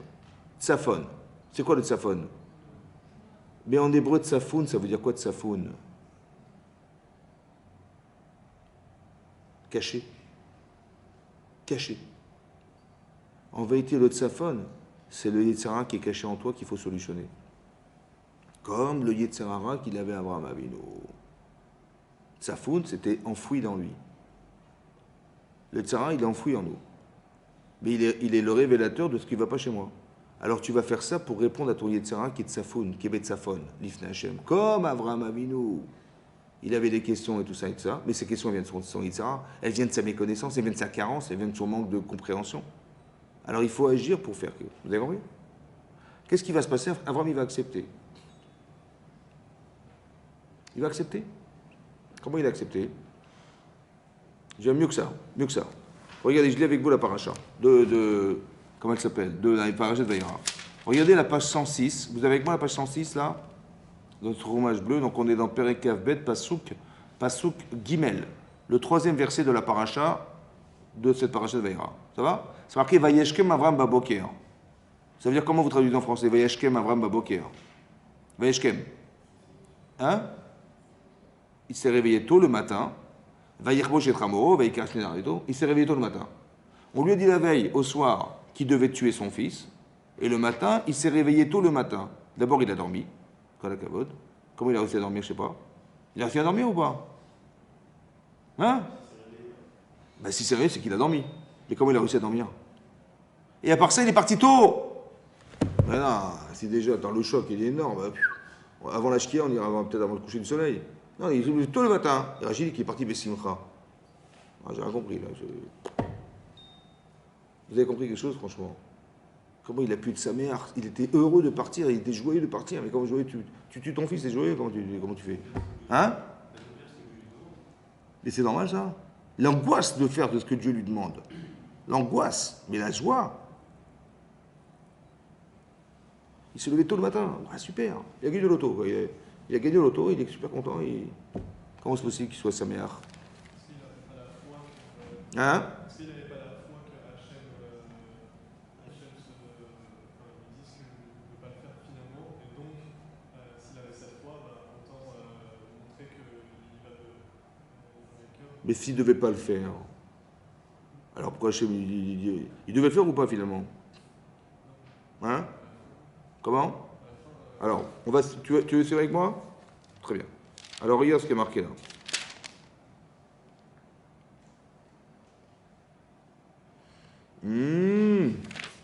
Tsafon. C'est quoi le tsafon? Mais en hébreu, tsafoun, ça veut dire quoi tsafoun? Caché. Caché. En vérité, le tsafon, c'est le Yetzirah qui est caché en toi qu'il faut solutionner. Comme le Yetzirah qu'il avait à Abraham Avinu. Tsafoun, c'était enfoui dans lui. Le Yetzirah, il est enfoui en nous. Mais il est le révélateur de ce qui ne va pas chez moi. Alors tu vas faire ça pour répondre à ton Yetzirah qui est Tsafoun, qui est Betzafon, l'Ifne Hashem. Comme Abraham Avinu. Il avait des questions et tout ça et tout ça, mais ces questions viennent de son Yetzirah, elles viennent de sa méconnaissance, elles viennent de sa carence, elles viennent de son manque de compréhension. Alors il faut agir pour faire que. Vous avez compris? Qu'est-ce qui va se passer? Abraham, il va accepter. Il va accepter. Comment il a accepté? J'aime mieux que ça. Mieux que ça. Regardez, je lis avec vous la paracha. Comment elle s'appelle? De la paracha de Vaïra. Regardez la page 106. Vous avez avec moi la page 106 là? Notre roumage bleu. Donc on est dans Perekav Bet, Pasuk Gimel. Le troisième verset de la paracha de cette paracha de Vaïra. Ça va? C'est marqué Vayeshkem Avram Baboker. Ça veut dire comment vous traduisez en français? Vayeshkem Avram Baboker. Vayeshkem. Hein? Il s'est réveillé tôt le matin. Vayirbosh et Tramoro, Vayikash Nenareto. Il s'est réveillé tôt le matin. On lui a dit la veille, au soir, qu'il devait tuer son fils. Et le matin, il s'est réveillé tôt le matin. D'abord, il a dormi. Comment il a réussi à dormir, je ne sais pas. Il a réussi à dormir ou pas? Hein? Ben, si c'est vrai, c'est qu'il a dormi. Et comment il a réussi à dormir? Et à part ça, il est parti tôt. Ben non, c'est déjà, dans le choc, il est énorme. Avant la shkia, on ira peut-être avant le coucher du soleil. Non, il est venu tôt le matin. Et Rachid qui est parti Bessimcha. Ah, j'ai rien compris, là. Vous avez compris quelque chose, franchement? Comment il a pu être sa mère? Il était heureux de partir, il était joyeux de partir. Mais comment joyeux, tu tues ton fils, c'est joyeux? Comment tu fais? Hein? Mais c'est normal, ça? L'angoisse de faire de ce que Dieu lui demande. L'angoisse, mais la joie. Il s'est levé tôt le matin. Ah, super. Il a gagné de l'auto. Il a gagné de l'auto, il est super content. Comment c'est possible qu'il soit sa mère? Hein? S'il n'avait pas la foi que Hachem lui dise qu'il ne peut pas le faire finalement, et donc s'il avait cette foi, autant montrer qu'il va de. Mais s'il ne devait pas le faire, alors pourquoi Hachem il devait le faire ou pas finalement? Hein? Comment? Alors, tu veux essayer avec moi? Très bien. Alors regarde ce qui est marqué là.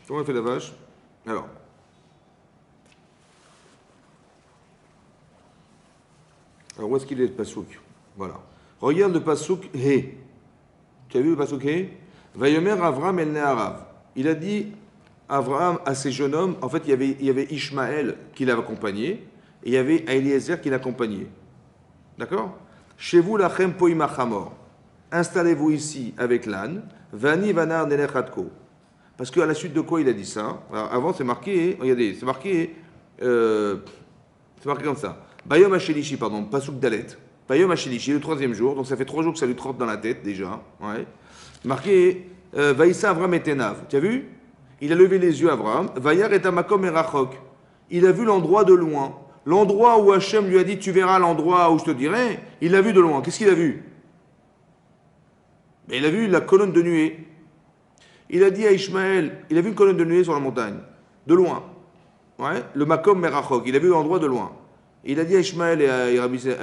Comment elle fait la vache? Alors. Alors où est-ce qu'il est le pasouk? Voilà. Regarde le pasouk He. Tu as vu le pasouk He? Vayomer Avram el Neharav. Il a dit Avraham à ces jeunes hommes, en fait il y avait Ishmaël qui l'avait accompagné, et il y avait Eliezer qui l'accompagnait. D'accord? Chez vous, lachem poimachamor. Installez-vous ici avec l'âne. Vani vanar nelechatko. Parce qu'à la suite de quoi il a dit ça? Alors, avant c'est marqué, regardez, c'est marqué comme ça. Bayom Hashelishi, pardon, Pasuk Dalet. Bayom Hashelishi, le troisième jour, donc ça fait 3 jours que ça lui trotte dans la tête déjà. Ouais. Marqué Vaïssa Avram et Tenav. Tu as vu? Il a levé les yeux, Avram. Vayar et Amakom et Rachok. Il a vu l'endroit de loin. L'endroit où Hachem lui a dit, tu verras l'endroit où je te dirai. Il l'a vu de loin. Qu'est-ce qu'il a vu? Mais il a vu la colonne de nuée. Il a dit à Ishmaël, il a vu une colonne de nuée sur la montagne, de loin. Ouais, le Makom Merachok. Il a vu l'endroit de loin. Il a dit à Ishmaël et à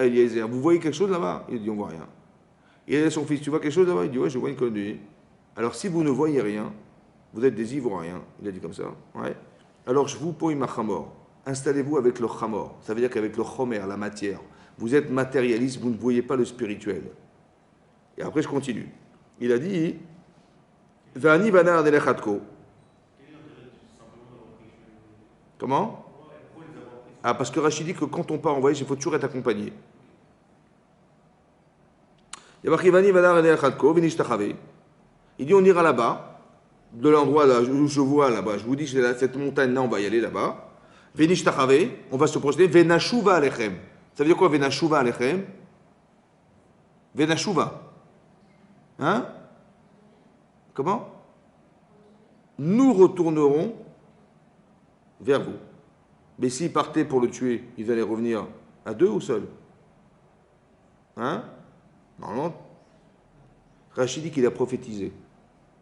Eliezer, vous voyez quelque chose là-bas? Il a dit, on ne voit rien. Il a dit à son fils, tu vois quelque chose là-bas? Il dit, ouais, je vois une colonne de nuée. Alors si vous ne voyez rien, vous êtes des Ivoiriens. Il a dit comme ça. Ouais. Alors je vous poï ma chamor. Installez-vous avec le chamor. Ça veut dire qu'avec le chomer, la matière, vous êtes matérialiste, vous ne voyez pas le spirituel. Et après je continue. Il a dit Vani banar nelechatko. Comment? Ah, parce que Rachid dit que quand on part en voyage, il faut toujours être accompagné. Il dit on ira là-bas, de l'endroit là, où je vois là-bas. Je vous dis, cette montagne-là, on va y aller là-bas. Venishtachave, on va se projeter. Venashuva alechem. Ça veut dire quoi, Venashuva alechem? Venashuva. Hein? Comment? Nous retournerons vers vous. Mais s'ils partaient pour le tuer, ils allaient revenir à deux ou seuls? Hein? Normalement, Rachid dit qu'il a prophétisé.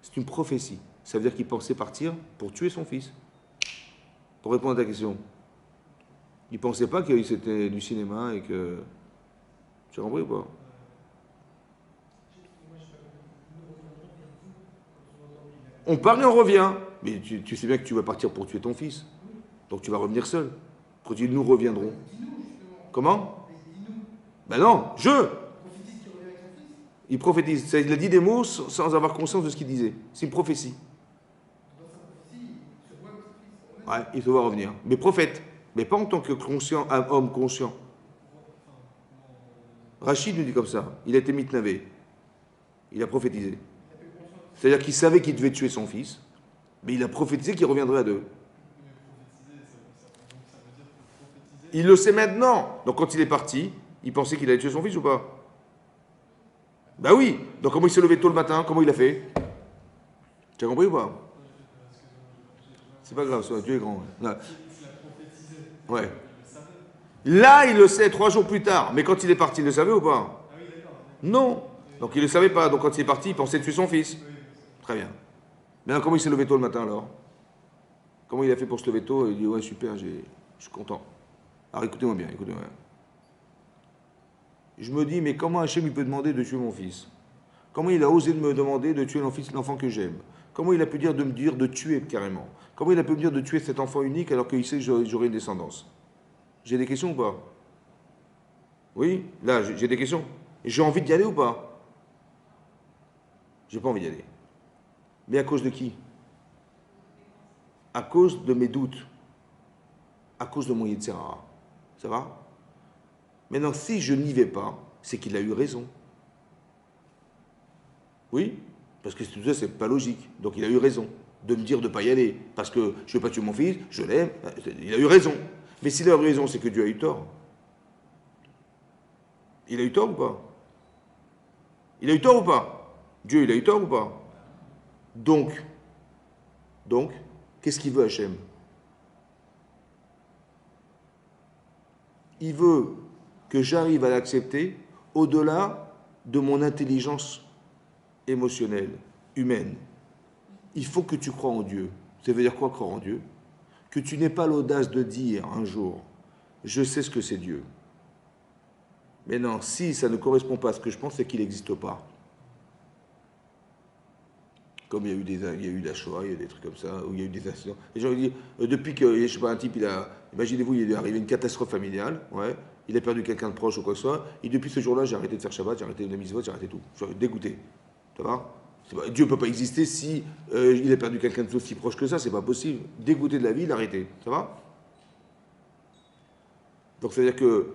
C'est une prophétie. Ça veut dire qu'il pensait partir pour tuer son fils. Pour répondre à ta question. Il ne pensait pas que c'était du cinéma et que... Tu as compris ou pas? On part et on revient. Mais tu sais bien que tu vas partir pour tuer ton fils. Donc tu vas revenir seul. Quand ils nous reviendront. Comment? Ben non, je. Il prophétise. Il a dit des mots sans avoir conscience de ce qu'il disait. C'est une prophétie. Ouais, il se voit revenir. Mais prophète. Mais pas en tant que conscient, homme conscient. Rachid nous dit comme ça. Il a été mitnavé. Il a prophétisé. C'est-à-dire qu'il savait qu'il devait tuer son fils, mais il a prophétisé qu'il reviendrait à deux. Il le sait maintenant. Donc quand il est parti, il pensait qu'il allait tuer son fils ou pas? Ben oui. Donc comment il s'est levé tôt le matin? Comment il a fait? Tu as compris ou pas? C'est pas grave, Dieu est grand. Ouais. Là, il le sait 3 jours plus tard. Mais quand il est parti, il le savait ou pas? Non. Donc il ne le savait pas. Donc quand il est parti, il pensait tuer son fils. Très bien. Maintenant, comment il s'est levé tôt le matin alors? Comment il a fait pour se lever tôt? Il dit ouais, super, je suis content. Alors écoutez-moi bien, écoutez-moi bien. Je me dis, mais comment Hachem il peut demander de tuer mon fils? Comment il a osé me demander de tuer l'enfant que j'aime? Comment il a pu dire de me dire de tuer carrément? Comment il a pu me dire de tuer cet enfant unique alors qu'il sait que j'aurai une descendance? J'ai des questions ou pas? Oui, là j'ai des questions. J'ai envie d'y aller ou pas? J'ai pas envie d'y aller. Mais à cause de qui? À cause de mes doutes. À cause de mon Yetzirah. Ça va? Maintenant, si je n'y vais pas, c'est qu'il a eu raison. Oui? Parce que tout ça, c'est pas logique. Donc il a eu raison de me dire de ne pas y aller. Parce que je ne veux pas tuer mon fils, je l'aime. Il a eu raison. Mais s'il a eu raison, c'est que Dieu a eu tort. Il a eu tort ou pas? Il a eu tort ou pas? Dieu, il a eu tort ou pas? Donc, qu'est-ce qu'il veut Hachem? Il veut que j'arrive à l'accepter au-delà de mon intelligence émotionnelle, humaine. Il faut que tu crois en Dieu. Ça veut dire quoi croire en Dieu? Que tu n'aies pas l'audace de dire un jour, je sais ce que c'est Dieu. Mais non, si ça ne correspond pas à ce que je pense, c'est qu'il n'existe pas. Comme il y a eu la Shoah, il y a des trucs comme ça, où il y a eu des accidents. Les gens disent, depuis que, je sais pas, un type, imaginez-vous, il est arrivé une catastrophe familiale, ouais, il a perdu quelqu'un de proche ou quoi que ce soit, et depuis ce jour-là, j'ai arrêté de faire Shabbat, j'ai arrêté de la mitzvot, j'ai arrêté tout. Je suis dégoûté. Ça va? Dieu ne peut pas exister si il a perdu quelqu'un de aussi proche que ça, c'est pas possible. Dégoûté de la vie, il a arrêté. Ça va? Donc ça veut dire que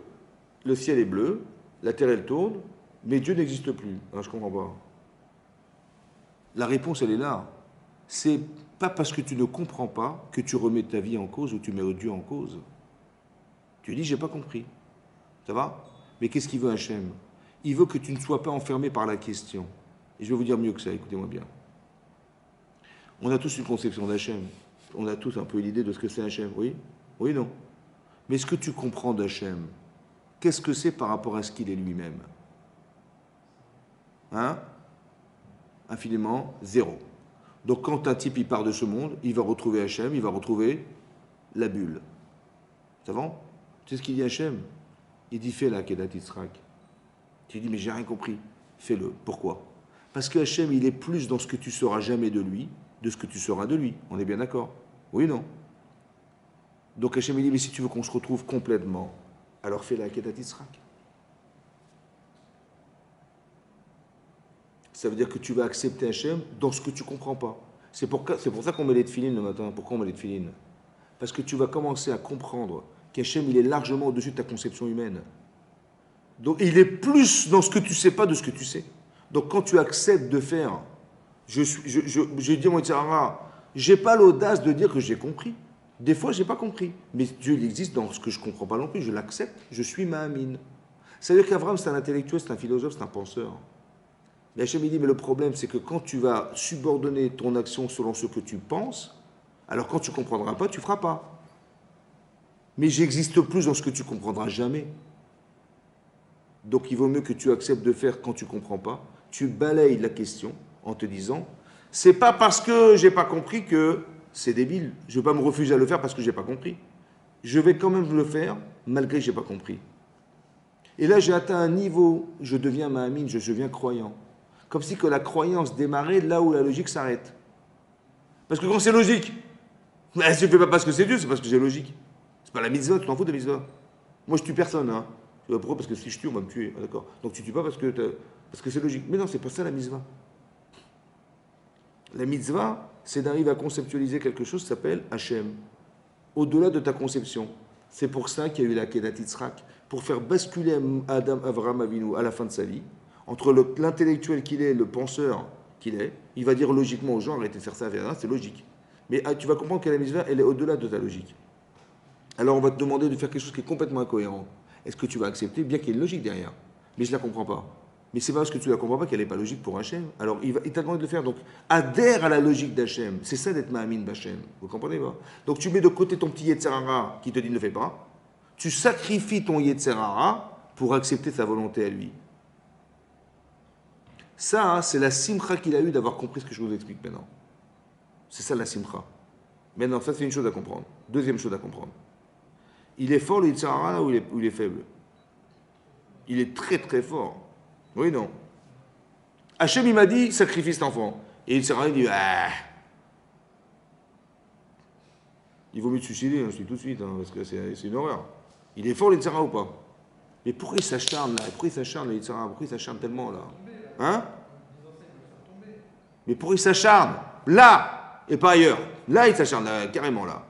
le ciel est bleu, la terre elle tourne, mais Dieu n'existe plus. Alors, je ne comprends pas. La réponse, elle est là. C'est pas parce que tu ne comprends pas que tu remets ta vie en cause ou tu mets Dieu en cause. Tu dis, j'ai pas compris. Ça va? Mais qu'est-ce qu'il veut Hachem? Il veut que tu ne sois pas enfermé par la question. Et je vais vous dire mieux que ça, écoutez-moi bien. On a tous une conception d'Hachem. On a tous un peu l'idée de ce que c'est Hachem. Oui? Oui, non? Mais ce que tu comprends d'Hachem, qu'est-ce que c'est par rapport à ce qu'il est lui-même? Hein? Infiniment, zéro. Donc quand un type il part de ce monde, il va retrouver Hachem, il va retrouver la bulle. Ça va? Tu sais ce qu'il dit Hachem? Il dit fais la Kedat Yitzhak. Tu dis mais j'ai rien compris. Fais-le. Pourquoi? Parce que Hachem il est plus dans ce que tu seras jamais de lui, de ce que tu seras de lui. On est bien d'accord? Oui, non? Donc Hachem il dit mais si tu veux qu'on se retrouve complètement, alors fais la Kedat Yitzhak. Ça veut dire que tu vas accepter Hachem dans ce que tu ne comprends pas. C'est pour ça qu'on met les tefilines le matin. Pourquoi on met les tefilines? Parce que tu vas commencer à comprendre qu'Hachem, il est largement au-dessus de ta conception humaine. Donc, il est plus dans ce que tu sais pas de ce que tu sais. Donc, quand tu acceptes de faire, je dis à mon Yitzhara, j'ai pas l'audace de dire que j'ai compris. Des fois, j'ai pas compris. Mais Dieu, il existe dans ce que je comprends pas non plus. Je l'accepte. Je suis Mahamine. Ça veut dire qu'Abraham, c'est un intellectuel, c'est un philosophe, c'est un penseur. Mais Hachem, il dit, mais le problème, c'est que quand tu vas subordonner ton action selon ce que tu penses, alors quand tu ne comprendras pas, tu ne feras pas. Mais j'existe plus dans ce que tu ne comprendras jamais. Donc il vaut mieux que tu acceptes de faire quand tu ne comprends pas. Tu balayes la question en te disant, c'est pas parce que j'ai pas compris que c'est débile. Je ne vais pas me refuser à le faire parce que j'ai pas compris. Je vais quand même le faire malgré que j'ai pas compris. Et là, j'ai atteint un niveau, je deviens mahamine, je deviens croyant. Comme si que la croyance démarrait là où la logique s'arrête. Parce que quand c'est logique, mais si je ne fais pas parce que c'est Dieu, c'est parce que c'est logique. C'est pas la mitzvah, tu t'en fous de la mitzvah. Moi, je tue personne. Hein. Pourquoi? Parce que si je tue, on va me tuer. Ah, d'accord. Donc tu tues pas parce que c'est logique. Mais non, c'est pas ça la mitzvah. La mitzvah, c'est d'arriver à conceptualiser quelque chose qui s'appelle Hachem, au-delà de ta conception. C'est pour ça qu'il y a eu la Kedat Yitzhak, pour faire basculer Adam Avraham Avinu à la fin de sa vie, entre l'intellectuel qu'il est, le penseur qu'il est, il va dire logiquement aux gens, arrêtez de faire ça, c'est logique. Mais tu vas comprendre que la mitzvah, elle est au-delà de ta logique. Alors on va te demander de faire quelque chose qui est complètement incohérent. Est-ce que tu vas accepter, bien qu'il y ait une logique derrière? Mais je ne la comprends pas. Mais c'est pas parce que tu ne la comprends pas qu'elle n'est pas logique pour Hachem. Alors il t'a demandé de le faire. Donc adhère à la logique d'Hachem. C'est ça d'être Mahamine d'Hachem. Vous comprenez pas? Donc tu mets de côté ton petit Yetzerara qui te dit ne le fais pas. Tu sacrifies ton Yetzerara pour accepter sa volonté à lui. Ça, c'est la simcha qu'il a eue d'avoir compris ce que je vous explique maintenant. C'est ça la simcha. Maintenant, ça c'est une chose à comprendre. Deuxième chose à comprendre. Il est fort le Yitzhara ou il est faible? Il est très très fort. Oui, non. Hachem, il m'a dit, sacrifie cet enfant. Et Yitzhara, il dit, ah. Il vaut mieux te suicider, je dis tout de suite, hein, parce que c'est une horreur. Il est fort le Yitzhara ou pas? Mais pourquoi il s'acharne là? Pourquoi il s'acharne le Yitzhara? Pourquoi il s'acharne tellement là? Hein? Mais pourquoi il s'acharne? Là, et pas ailleurs. Là, il s'acharne, carrément là.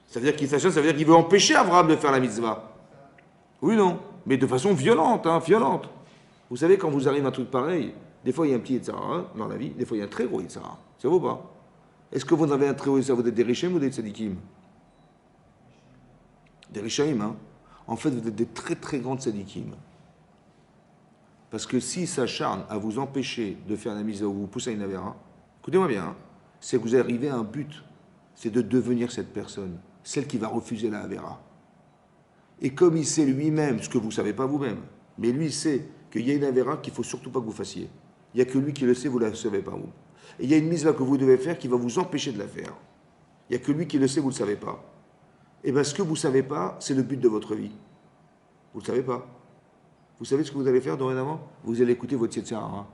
Ça veut dire qu'il s'acharne, ça veut dire qu'il veut empêcher Abraham de faire la mitzvah. Oui, non. Mais de façon violente, hein, violente. Vous savez, quand vous arrive un truc pareil, des fois il y a un petit Yitzhara dans la vie, des fois il y a un très gros Yitzhara. Ça vaut pas. Est-ce que vous avez un très gros Yitzhara? Vous êtes des Rishaim ou des Tzadikim? Des Rishaim, hein. En fait, vous êtes des très très grandes Tzadikim. Parce que s'il s'acharne à vous empêcher de faire la mitzvah ou vous pousse à une avéra, écoutez-moi bien, hein, c'est que vous arrivez à un but, c'est de devenir cette personne, celle qui va refuser la avéra. Et comme il sait lui-même ce que vous ne savez pas vous-même, mais lui sait qu'il y a une avéra qu'il ne faut surtout pas que vous fassiez. Il n'y a que lui qui le sait, vous ne la savez pas vous. Et il y a une mitzvah que vous devez faire qui va vous empêcher de la faire. Il n'y a que lui qui le sait, vous ne le savez pas. Et bien ce que vous ne savez pas, c'est le but de votre vie. Vous ne le savez pas. Vous savez ce que vous allez faire dorénavant? Vous allez écouter votre Yetzirah.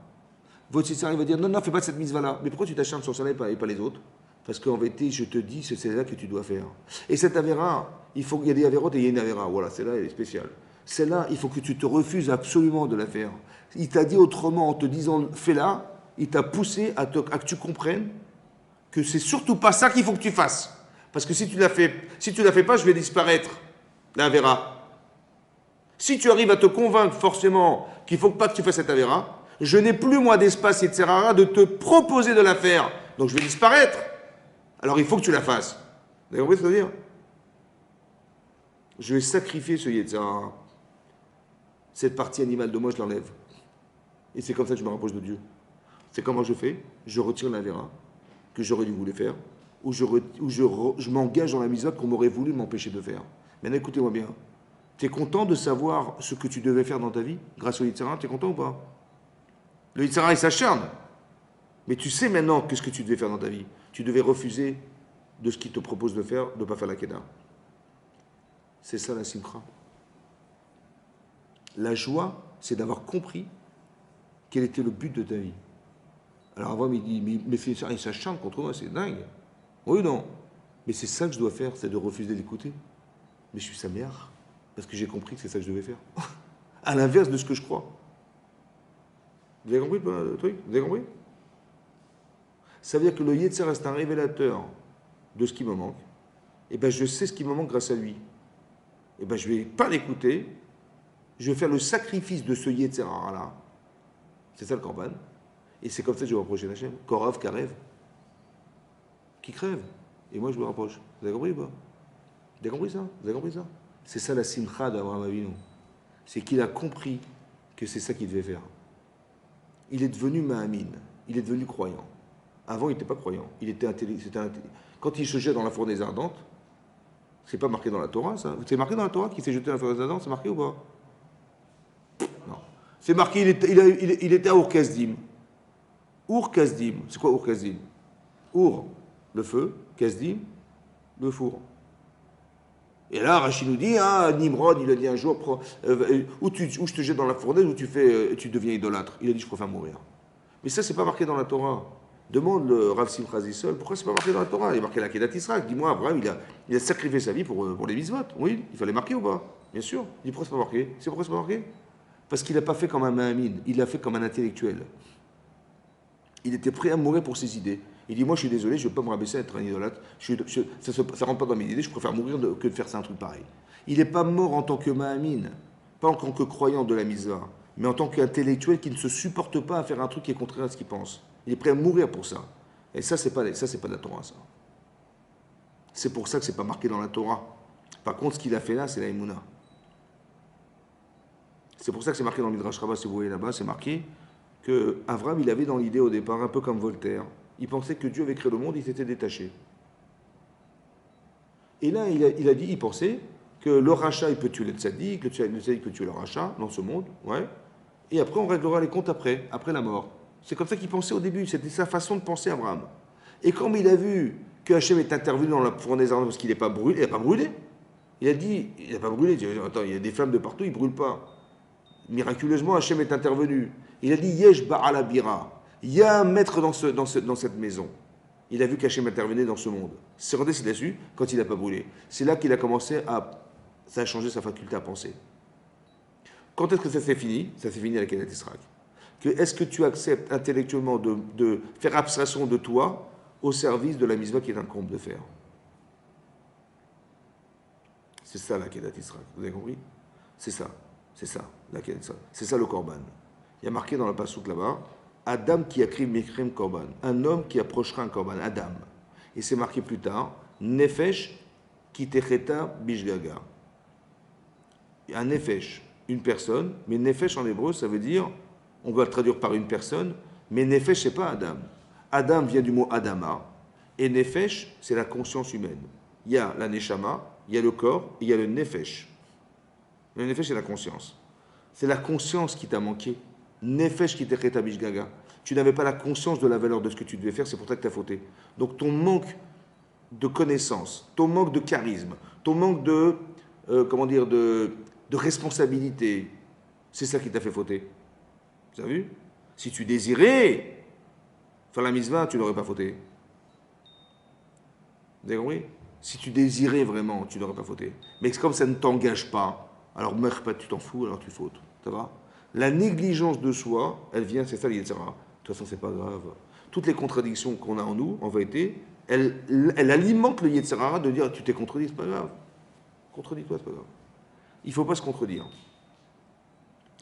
Votre Yetzirah va dire, non, non, fais pas de cette mitzvah-là. Mais pourquoi tu t'acharnes sur ça et pas les autres? Parce qu'en vérité, je te dis, c'est celle-là que tu dois faire. Et cette avéra, il y a des avérotes et il y a une avéra. Voilà, celle-là, elle est spéciale. Celle-là, il faut que tu te refuses absolument de la faire. Il t'a dit autrement, en te disant, fais-la, il t'a poussé à que tu comprennes que c'est surtout pas ça qu'il faut que tu fasses. Parce que si tu la fais pas, je vais disparaître, la avéra. Si tu arrives à te convaincre forcément qu'il ne faut pas que tu fasses cette avéra, je n'ai plus moi d'espace et de te proposer de la faire. Donc je vais disparaître. Alors il faut que tu la fasses. Vous avez compris ce que je veux dire? Je vais sacrifier ce Yetzirah. Cette partie animale de moi, je l'enlève. Et c'est comme ça que je me rapproche de Dieu. C'est comment je fais? Je retire l'avéra que j'aurais dû vouloir faire, ou je m'engage dans la misère qu'on m'aurait voulu m'empêcher de faire. Maintenant écoutez-moi bien. Tu es content de savoir ce que tu devais faire dans ta vie grâce au Yitzhara? Tu es content ou pas? Le Yitzhara, il s'acharne. Mais tu sais maintenant qu'est-ce que tu devais faire dans ta vie. Tu devais refuser de ce qu'il te propose de faire, de ne pas faire la Kedah. C'est ça la simcha. La joie, c'est d'avoir compris quel était le but de ta vie. Alors avant, il dit, mais il s'acharne contre moi, c'est dingue. Oui, non. Mais c'est ça que je dois faire, c'est de refuser d'écouter. Mais je suis sa mère. Parce que j'ai compris que c'est ça que je devais faire. À l'inverse de ce que je crois. Vous avez compris le truc? Vous avez compris? Ça veut dire que le Yetzirah, c'est un révélateur de ce qui me manque. Et bien je sais ce qui me manque grâce à lui. Et bien je ne vais pas l'écouter, Je vais faire le sacrifice de ce Yetzerara-là. C'est ça le Korban. Et c'est comme ça que je vais reprocher Hachem. Korav, Karev, qui crève. Et moi, je me rapproche. Vous avez compris ou pas? Vous avez compris ça? Vous avez compris ça? C'est ça la simcha d'Abraham Avinu. C'est qu'il a compris que c'est ça qu'il devait faire. Il est devenu Mahamin. Il est devenu croyant. Avant, il n'était pas croyant. Il était intelligent. Quand il se jette dans la fournaise ardente, c'est pas marqué dans la Torah, ça. C'est marqué dans la Torah qu'il s'est jeté dans la fournaise ardente, c'est marqué ou pas? Non. C'est marqué, il était à Ur-Kasdim. Ur-Kasdim. C'est quoi Ur-Kasdim? Ur, le feu, Kasdim, le four. Et là, Rachid nous dit, ah, Nimrod, il a dit un jour, ou je te jette dans la fournaise, ou tu deviens idolâtre. Il a dit, je préfère mourir. Mais ça, c'est pas marqué dans la Torah. Demande le Rav Simcha Zissel, pourquoi c'est pas marqué dans la Torah? Il est marqué la Kedat Israël. Dis-moi, Abraham, il a sacrifié sa vie pour les mitzvot. Oui, il fallait marquer ou pas? Bien sûr. Il dit, pourquoi c'est pas marqué? C'est pourquoi c'est pas marqué? Parce qu'il n'a pas fait comme un Mahamin, il l'a fait comme un intellectuel. Il était prêt à mourir pour ses idées. Il dit, moi je suis désolé, je ne veux pas me rabaisser à être un idolâtre, ça ne rentre pas dans mes idées, je préfère mourir que de faire ça un truc pareil. Il n'est pas mort en tant que Mahamin, pas en tant que croyant de la mitzvah, mais en tant qu'intellectuel qui ne se supporte pas à faire un truc qui est contraire à ce qu'il pense. Il est prêt à mourir pour ça. Et ça, c'est pas de la Torah, ça. C'est pour ça que ce n'est pas marqué dans la Torah. Par contre, ce qu'il a fait là, c'est la Emouna. C'est pour ça que c'est marqué dans le Midrash Rabbah, si vous voyez là-bas, c'est marqué que Avram, il avait dans l'idée au départ, un peu comme Voltaire, il pensait que Dieu avait créé le monde, il s'était détaché. Et là, il pensait que le rachat, il peut tuer le tzaddik, le tzaddik peut tuer le rachat dans ce monde, ouais. Et après, on réglera les comptes après la mort. C'est comme ça qu'il pensait au début, c'était sa façon de penser, Abraham. Et quand il a vu que Hachem est intervenu dans la fournaise ardente parce qu'il n'est pas brûlé, il n'a pas brûlé. Il a dit, il n'a pas brûlé, il dit, attends, il y a des flammes de partout, il ne brûle pas. Miraculeusement, Hachem est intervenu. Il a dit, Yesh Ba'ala Bira. Il y a un maître dans cette maison. Il a vu qu'Hachem intervenait dans ce monde. C'est redé, c'est là-dessus, quand il n'a pas brûlé. C'est là qu'il a commencé ça a changé sa faculté à penser. Quand est-ce que ça s'est fini? Ça s'est fini avec Kedat Israël. Est-ce que tu acceptes intellectuellement de faire abstraction de toi au service de la mitzvah qui t'incombe de faire? C'est ça la Kedat Israël. Vous avez compris? C'est ça, la Kedat Israël. C'est ça le Korban. Il y a marqué dans la passouk là-bas, Adam qui a créé Mekrim Korban, un homme qui approchera un Korban, Adam. Et c'est marqué plus tard, Nefesh qui techeta bishgaga. Un Nefesh, une personne, mais Nefesh en hébreu, ça veut dire, on va le traduire par une personne, mais Nefesh, c'est pas Adam. Adam vient du mot Adama, et Nefesh, c'est la conscience humaine. Il y a la Neshama, il y a le corps, et il y a le Nefesh. Le Nefesh, c'est la conscience. C'est la conscience qui t'a manqué. Nefesh qui t'est bishgaga. Tu n'avais pas la conscience de la valeur de ce que tu devais faire, c'est pour ça que tu as fauté. Donc ton manque de connaissance, ton manque de charisme, ton manque de, de responsabilité, c'est ça qui t'a fait fauter. Vous avez vu? Si tu désirais faire la mitzvah, tu n'aurais pas fauté. Vous avez compris? Si tu désirais vraiment, tu n'aurais pas fauté. Mais comme ça ne t'engage pas, alors tu t'en fous, alors tu fautes. Ça va? La négligence de soi, elle vient, c'est ça l'Yetzirah. De toute façon, c'est pas grave. Toutes les contradictions qu'on a en nous, en vérité, elle alimente le Yetzirah de dire tu t'es contredit, c'est pas grave. Contredis-toi, c'est pas grave. Il ne faut pas se contredire.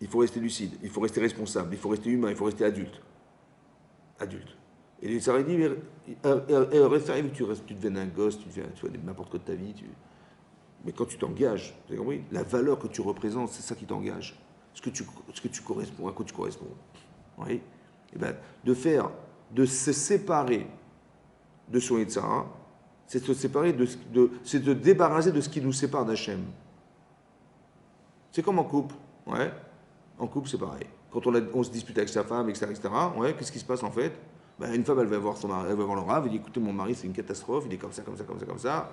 Il faut rester lucide, il faut rester responsable, il faut rester humain, il faut rester adulte. Adulte. Et le Yetzirah dit reste arrivé que tu deviennes un gosse, tu fais n'importe quoi de ta vie. Mais quand tu t'engages, vous avez compris? La valeur que tu représentes, c'est ça qui t'engage. Ce que tu corresponds, à quoi tu corresponds. Oui. Et bien, de se séparer de son Yetzirah, c'est de se séparer c'est de débarrasser de ce qui nous sépare d'Hachem. C'est comme en couple. Ouais. En couple, c'est pareil. Quand on se dispute avec sa femme, etc., ouais, qu'est-ce qui se passe en fait? Ben, une femme, elle va voir son mari, elle va voir le rave, elle dit écoutez, mon mari, c'est une catastrophe, il est comme ça, comme ça, comme ça, comme ça.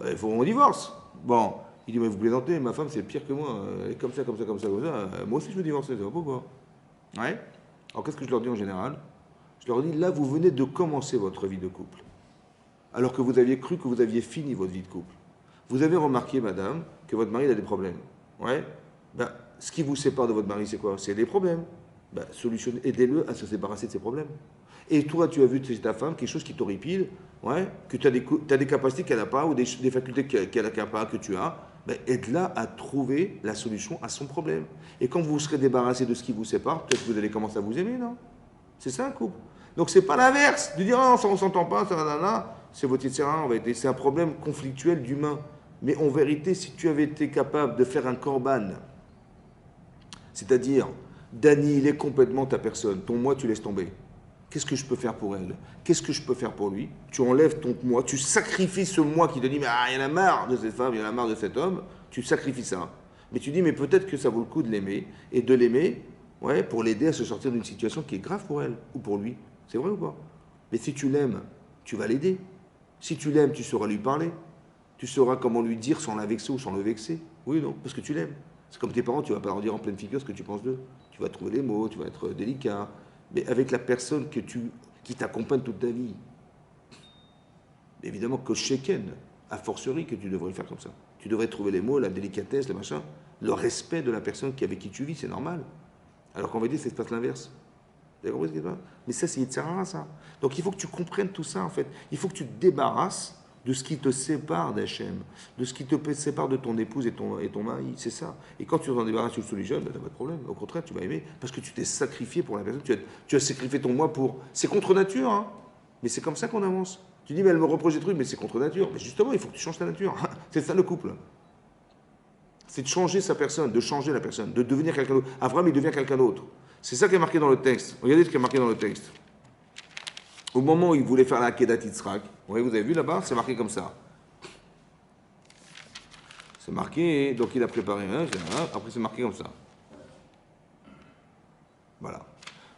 Il faut qu'on divorce. Bon. Il dit, mais vous plaisantez, ma femme c'est pire que moi, elle est comme ça, comme ça, comme ça, comme ça. Moi aussi je veux divorcer, ça va pas. Ouais. Alors qu'est-ce que je leur dis en général? Je leur dis, là vous venez de commencer votre vie de couple. Alors que vous aviez cru que vous aviez fini votre vie de couple. Vous avez remarqué, madame, que votre mari a des problèmes. Ouais. Ben, ce qui vous sépare de votre mari, c'est quoi? C'est des problèmes. Ben, aidez-le à se débarrasser de ces problèmes. Et toi, tu as vu chez ta femme quelque chose qui t'horripile, ouais, que tu as des capacités qu'elle n'a pas, ou des facultés qu'elle n'a pas, que tu as. ben, aide-la à trouver la solution à son problème. Et quand vous serez débarrassé de ce qui vous sépare, peut-être que vous allez commencer à vous aimer, non? C'est ça un couple. Donc c'est pas l'inverse, de dire ah, ça on s'entend pas, ça là, c'est votre terrain, c'est un problème conflictuel d'humain. Mais en vérité, si tu avais été capable de faire un korban, c'est-à-dire d'annihiler complètement ta personne, ton moi tu laisses tomber. Qu'est-ce que je peux faire pour elle? Qu'est-ce que je peux faire pour lui? Tu enlèves ton moi, tu sacrifies ce moi qui te dit mais ah, il y en a marre de cette femme, il y en a marre de cet homme, tu sacrifies ça. Mais tu dis mais peut-être que ça vaut le coup de l'aimer et de l'aimer, ouais, pour l'aider à se sortir d'une situation qui est grave pour elle ou pour lui. C'est vrai ou pas? Mais si tu l'aimes, tu vas l'aider. Si tu l'aimes, tu sauras lui parler. Tu sauras comment lui dire sans la vexer ou sans le vexer. Oui ou non? Parce que tu l'aimes. C'est comme tes parents, tu ne vas pas leur dire en pleine figure ce que tu penses d'eux. Tu vas trouver les mots, tu vas être délicat. Mais avec la personne qui t'accompagne toute ta vie. Évidemment que Sheken, a fortiori que tu devrais le faire comme ça. Tu devrais trouver les mots, la délicatesse, le machin, le respect de la personne avec qui tu vis, c'est normal. Alors qu'en vérité, ça se passe l'inverse. Vous avez compris ce qui se passe? Mais ça, c'est Yitzhara, ça. Donc il faut que tu comprennes tout ça, en fait. Il faut que tu te débarrasses de ce qui te sépare d'Hachem, de ce qui te sépare de ton épouse et ton mari, c'est ça. Et quand tu t'en débarrasses sur le solution, ben, tu n'as pas de problème. Au contraire, tu vas aimer, parce que tu t'es sacrifié pour la personne, tu as sacrifié ton moi pour... C'est contre nature, hein, mais c'est comme ça qu'on avance. Tu dis, mais elle me reproche des trucs, mais c'est contre nature. Mais justement, il faut que tu changes ta nature. C'est ça le couple. C'est de changer sa personne, de changer la personne, de devenir quelqu'un d'autre. Abraham, il devient quelqu'un d'autre. C'est ça qui est marqué dans le texte. Regardez ce qui est marqué dans le texte. Au moment où il voulait faire la Akedat Yitzhak, vous avez vu là-bas, c'est marqué comme ça. C'est marqué, donc il a préparé un, après c'est marqué comme ça. Voilà.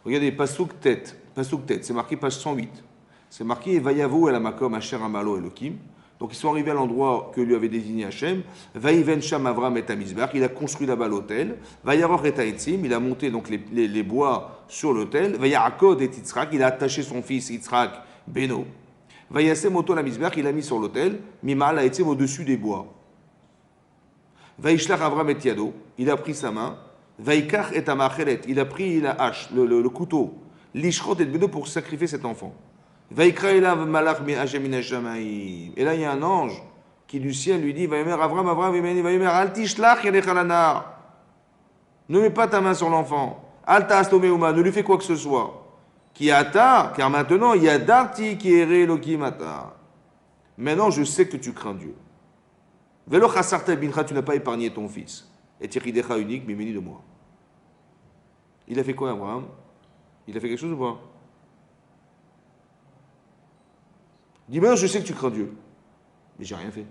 Regardez, Pasuk tête, c'est marqué page 108. C'est marqué Vayavo el Amakom Asher Amalo Elokim. Donc ils sont arrivés à l'endroit que lui avait désigné Hachem. Vaïven Sham Avram et Amizbach, il a construit là-bas l'autel. Vayaroch et Taïtzim, il a monté donc les bois sur l'autel. Vayarakod et Yitzhak, il a attaché son fils Yitzhak Beno. Vayasem Oto la Mizbach, il a mis sur l'autel. Mimal a été au-dessus des bois. Vaishlach Avram et Yado, il a pris sa main. Vaikach et Amacheret, il a pris la hache, le couteau. Lishrot et Beno pour sacrifier cet enfant. Et là, il y a un ange qui du ciel lui dit ne mets pas ta main sur l'enfant. Ne lui fais quoi que ce soit. Car maintenant, il y a Darti qui est Elohimata. Maintenant, je sais que tu crains Dieu. Tu n'as pas épargné ton fils. Et Tiridecha unique, mais béni de moi. Il a fait quoi, Abraham? Il a fait quelque chose ou pas? Il dit, maintenant je sais que tu crains Dieu. Mais j'ai rien fait.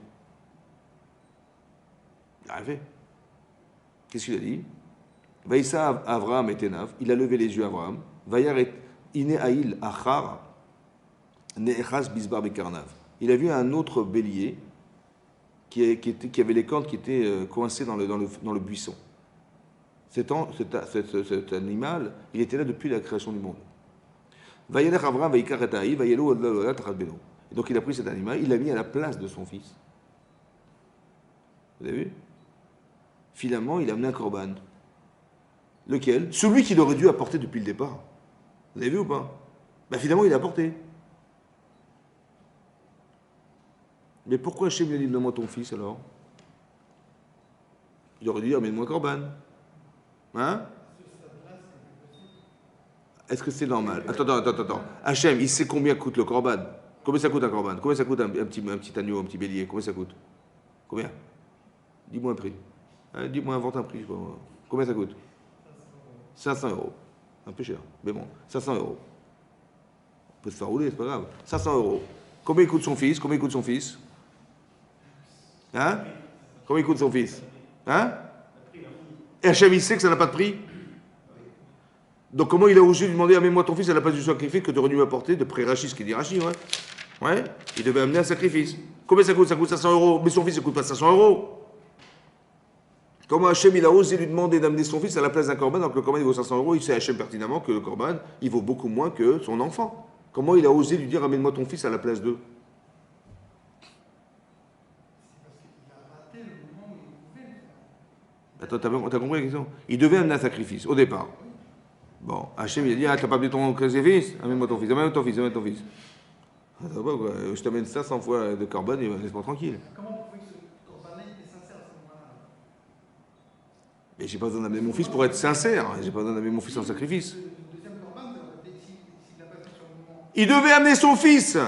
Il n'a rien fait. Qu'est-ce qu'il a dit? Vaïssa Avraham et Tenav, il a levé les yeux à Avraham. Vayaret Ine Aïl Achar Neechas Bisbar Bekarnav. Il a vu un autre bélier qui avait les cornes qui étaient coincées dans le buisson. Cet animal, il était là depuis la création du monde. Vayaler Avraham Vaikar et Aïl, Vayelo Odla Tachat Beno. Et donc il a pris cet animal, il l'a mis à la place de son fils. Vous avez vu? Finalement, il a amené un korban. Lequel? Celui qu'il aurait dû apporter depuis le départ. Vous avez vu ou pas? Ben finalement, il a apporté. Mais pourquoi Hachem lui a dit donne-moi ton fils alors? Il aurait dû dire amène-moi un korban. Hein? Est-ce que c'est normal? Attends. Hachem, il sait combien coûte le korban? Combien ça coûte un korban? Combien ça coûte un petit agneau, un petit bélier? Combien ça coûte? Combien? Dis-moi un prix. Hein, dis-moi, invente un prix. Combien ça coûte? 500 euros. Un peu cher, mais bon, 500 euros. On peut se faire rouler, c'est pas grave. 500 euros. Combien il coûte son fils? Combien il coûte son fils? Hein? Combien il coûte son fils? Hein? Et Hachem, il sait que ça n'a pas de prix? Donc comment il a osé lui demander amène-moi ton fils à la place du sacrifice que tu aurais dû m'apporter de près Rachid, ce qui dit Rachid, ouais. Ouais, il devait amener un sacrifice. Combien ça coûte? Ça coûte 500 euros. Mais son fils, ça coûte pas 500 euros. Comment Hachem, il a osé lui demander d'amener son fils à la place d'un korban, donc le korban il vaut 500 euros, il sait Hachem pertinemment que le korban, il vaut beaucoup moins que son enfant. Comment il a osé lui dire amène-moi ton fils à la place d'eux? Attends, t'as compris la question? Il devait amener un sacrifice, au départ. Bon, Hachem, il a dit, ah, t'as pas amené ton fils? Amène-moi ton fils, amène ton fils, amène ton fils. Ah, t'as pas, quoi. Je t'amène 500 fois de korban et laisse-moi tranquille. Comment on prouve que ce korban est sincère à ce moment-là? Mais j'ai pas besoin d'amener mon fils pour être sincère. J'ai pas besoin d'amener mon fils en sacrifice. Il devait amener son fils.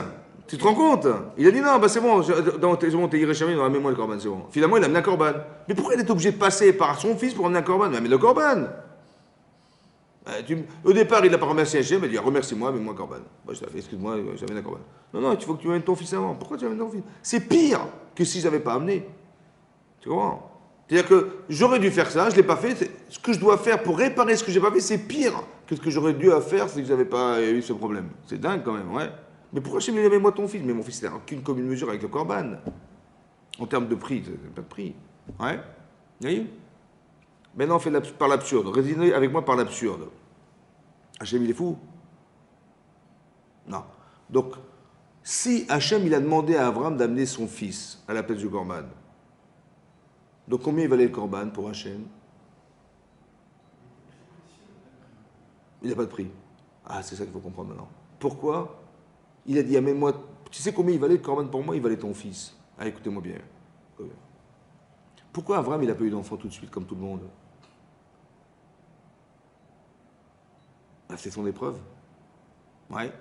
Tu te rends compte? Il a dit non, bah c'est bon, c'est bon, t'es irréchamé, ramène-moi le corban, c'est bon. Finalement, il a amené un corban. Mais pourquoi il est obligé de passer par son fils pour amener un corban? Mais amène le corban. Au départ, il n'a pas remercié Hachem, il a dit remercie-moi, amène-moi un corban. Bah, je fait, excuse-moi, j'amène un corban. Non, non, il faut que tu amènes ton fils avant. Pourquoi tu amènes ton fils? C'est pire que si j'avais pas amené. Tu comprends? C'est-à-dire que j'aurais dû faire ça, je ne l'ai pas fait. Ce que je dois faire pour réparer ce que j'ai pas fait, c'est pire que ce que j'aurais dû faire si je n'avais pas eu ce problème. C'est dingue quand même, ouais. Mais pourquoi je me dis, moi ton fils? Mais mon fils, c'est aucune commune mesure avec le corban. En termes de prix, c'est pas de prix. Ouais. Vous voyez? Maintenant, on fait par l'absurde. Raisonnez avec moi par l'absurde. Hachem, il est fou? Non. Donc, si Hachem, il a demandé à Abraham d'amener son fils à la place du corban, donc combien il valait le corban pour Hachem? Il n'a pas de prix. Ah, c'est ça qu'il faut comprendre maintenant. Pourquoi? Il a dit, amène-moi. Tu sais combien il valait le corban pour moi? Il valait ton fils. Ah, écoutez-moi bien. Pourquoi Abraham, il n'a pas eu d'enfant tout de suite, comme tout le monde? Ah, c'est son épreuve. Ouais.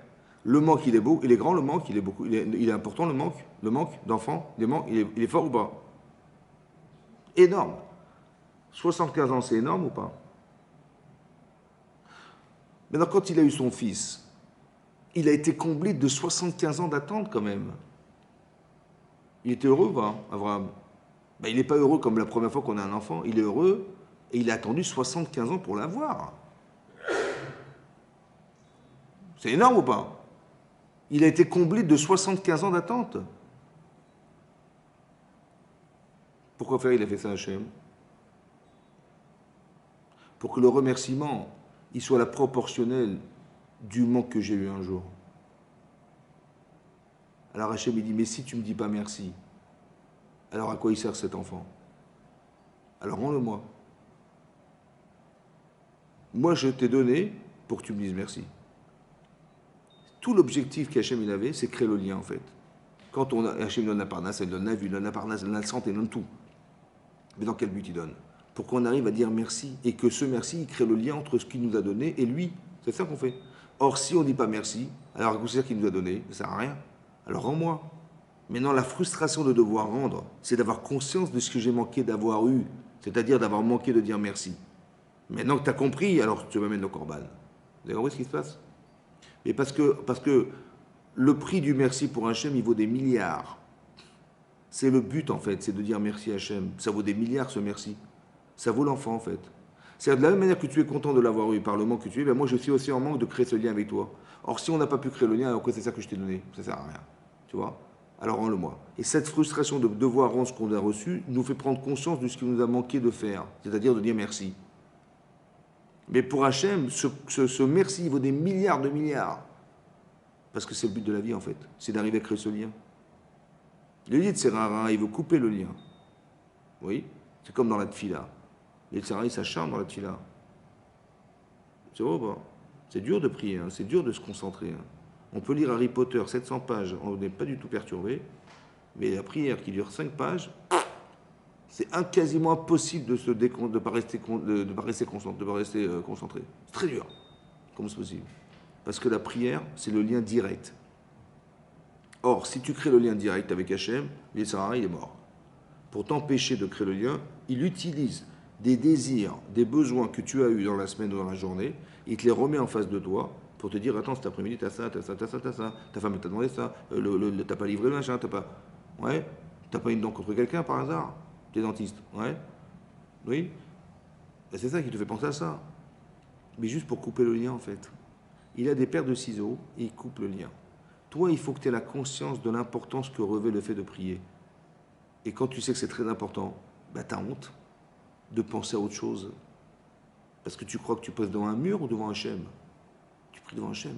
Le manque, il est beau, il est grand, le manque, il est beaucoup, il est important, le manque d'enfants, il est fort ou pas? Énorme. 75 ans, c'est énorme ou pas? Maintenant, quand il a eu son fils, il a été comblé de 75 ans d'attente quand même. Il était heureux ou pas, Abraham? Ben, il n'est pas heureux comme la première fois qu'on a un enfant. Il est heureux et il a attendu 75 ans pour l'avoir. C'est énorme ou pas? Il a été comblé de 75 ans d'attente. Pourquoi faire il a fait ça à Hachem? Pour que le remerciement, il soit la proportionnelle du manque que j'ai eu un jour. Alors Hachem, il dit, mais si tu ne me dis pas merci, alors à quoi il sert cet enfant? Alors rends-le-moi. Moi, je t'ai donné pour que tu me dises merci. Tout l'objectif qu'Hachem il avait, c'est créer le lien en fait. Quand Hachem donne la parnasse, il donne la vue, il donne la parnasse, il donne la santé, il donne tout. Mais dans quel but il donne? Pour qu'on arrive à dire merci et que ce merci, il crée le lien entre ce qu'il nous a donné et lui. C'est ça qu'on fait. Or, si on ne dit pas merci, alors à quoi c'est qu'il nous a donné? Ça ne sert à rien. Alors rends-moi. Maintenant, la frustration de devoir rendre, c'est d'avoir conscience de ce que j'ai manqué d'avoir eu, c'est-à-dire d'avoir manqué de dire merci. Maintenant que tu as compris, alors tu m'amènes le corban. Vous avez compris ce qui se passe? Mais parce que le prix du merci pour Hachem, il vaut des milliards. C'est le but en fait, c'est de dire merci à Hachem. Ça vaut des milliards ce merci. Ça vaut l'enfant en fait. C'est de la même manière que tu es content de l'avoir eu par le manque que tu es, ben moi je suis aussi en manque de créer ce lien avec toi. Or si on n'a pas pu créer le lien, alors quoi c'est ça que je t'ai donné? Ça sert à rien. Tu vois? Alors rends-le-moi. Et cette frustration de devoir rendre ce qu'on a reçu nous fait prendre conscience de ce qui nous a manqué de faire, c'est-à-dire de dire merci. Mais pour Hachem, ce merci il vaut des milliards de milliards. Parce que c'est le but de la vie en fait, c'est d'arriver à créer ce lien. Le lit de Serara, il veut couper le lien. Oui, c'est comme dans la tfila. Le Serara, il s'acharne dans la tfila. C'est vrai ou pas? C'est dur de prier, hein, c'est dur de se concentrer. Hein. On peut lire Harry Potter 700 pages, on n'est pas du tout perturbé. Mais la prière qui dure 5 pages, c'est quasiment impossible de ne pas rester concentré. C'est très dur. Comment c'est possible? Parce que la prière, c'est le lien direct. Or, si tu crées le lien direct avec Hachem, l'Israël, il est mort. Pour t'empêcher de créer le lien, il utilise des désirs, des besoins que tu as eus dans la semaine ou dans la journée, il te les remet en face de toi pour te dire, attends, cet après-midi, t'as ça, t'as ça, t'as ça, t'as ça, ta femme t'a demandé ça, t'as pas livré le machin, t'as pas... Ouais, t'as pas une dent contre quelqu'un par hasard? T'es dentiste, ouais? Oui? Et c'est ça qui te fait penser à ça. Mais juste pour couper le lien, en fait. Il a des paires de ciseaux et il coupe le lien. Toi, il faut que tu aies la conscience de l'importance que revêt le fait de prier. Et quand tu sais que c'est très important, bah, tu as honte de penser à autre chose. Parce que tu crois que tu passes devant un mur ou devant Hachem. Tu pries devant Hachem.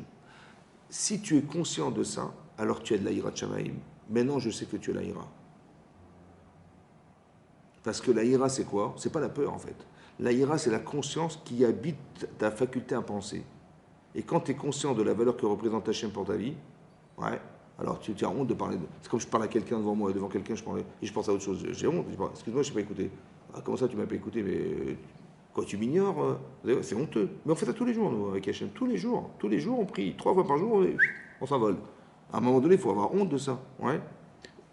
Si tu es conscient de ça, alors tu as de la ira de Shamaïm. Maintenant, je sais que tu as la ira. Parce que la ira, c'est quoi? C'est pas la peur, en fait. La ira, c'est la conscience qui habite ta faculté à penser. Et quand tu es conscient de la valeur que représente Hachem pour ta vie, ouais, alors tu as honte de parler. C'est comme je parle à quelqu'un devant moi, et devant quelqu'un, je pense à autre chose. J'ai honte. Excuse-moi, je n'ai pas écouté. Ah, comment ça, tu m'as pas écouté? Mais Quoi, tu m'ignores? C'est honteux. Mais on fait ça tous les jours, nous, avec Hachem. Tous les jours. Tous les jours, on prie 3 fois par jour, et on s'envole. À un moment donné, il faut avoir honte de ça. Ouais.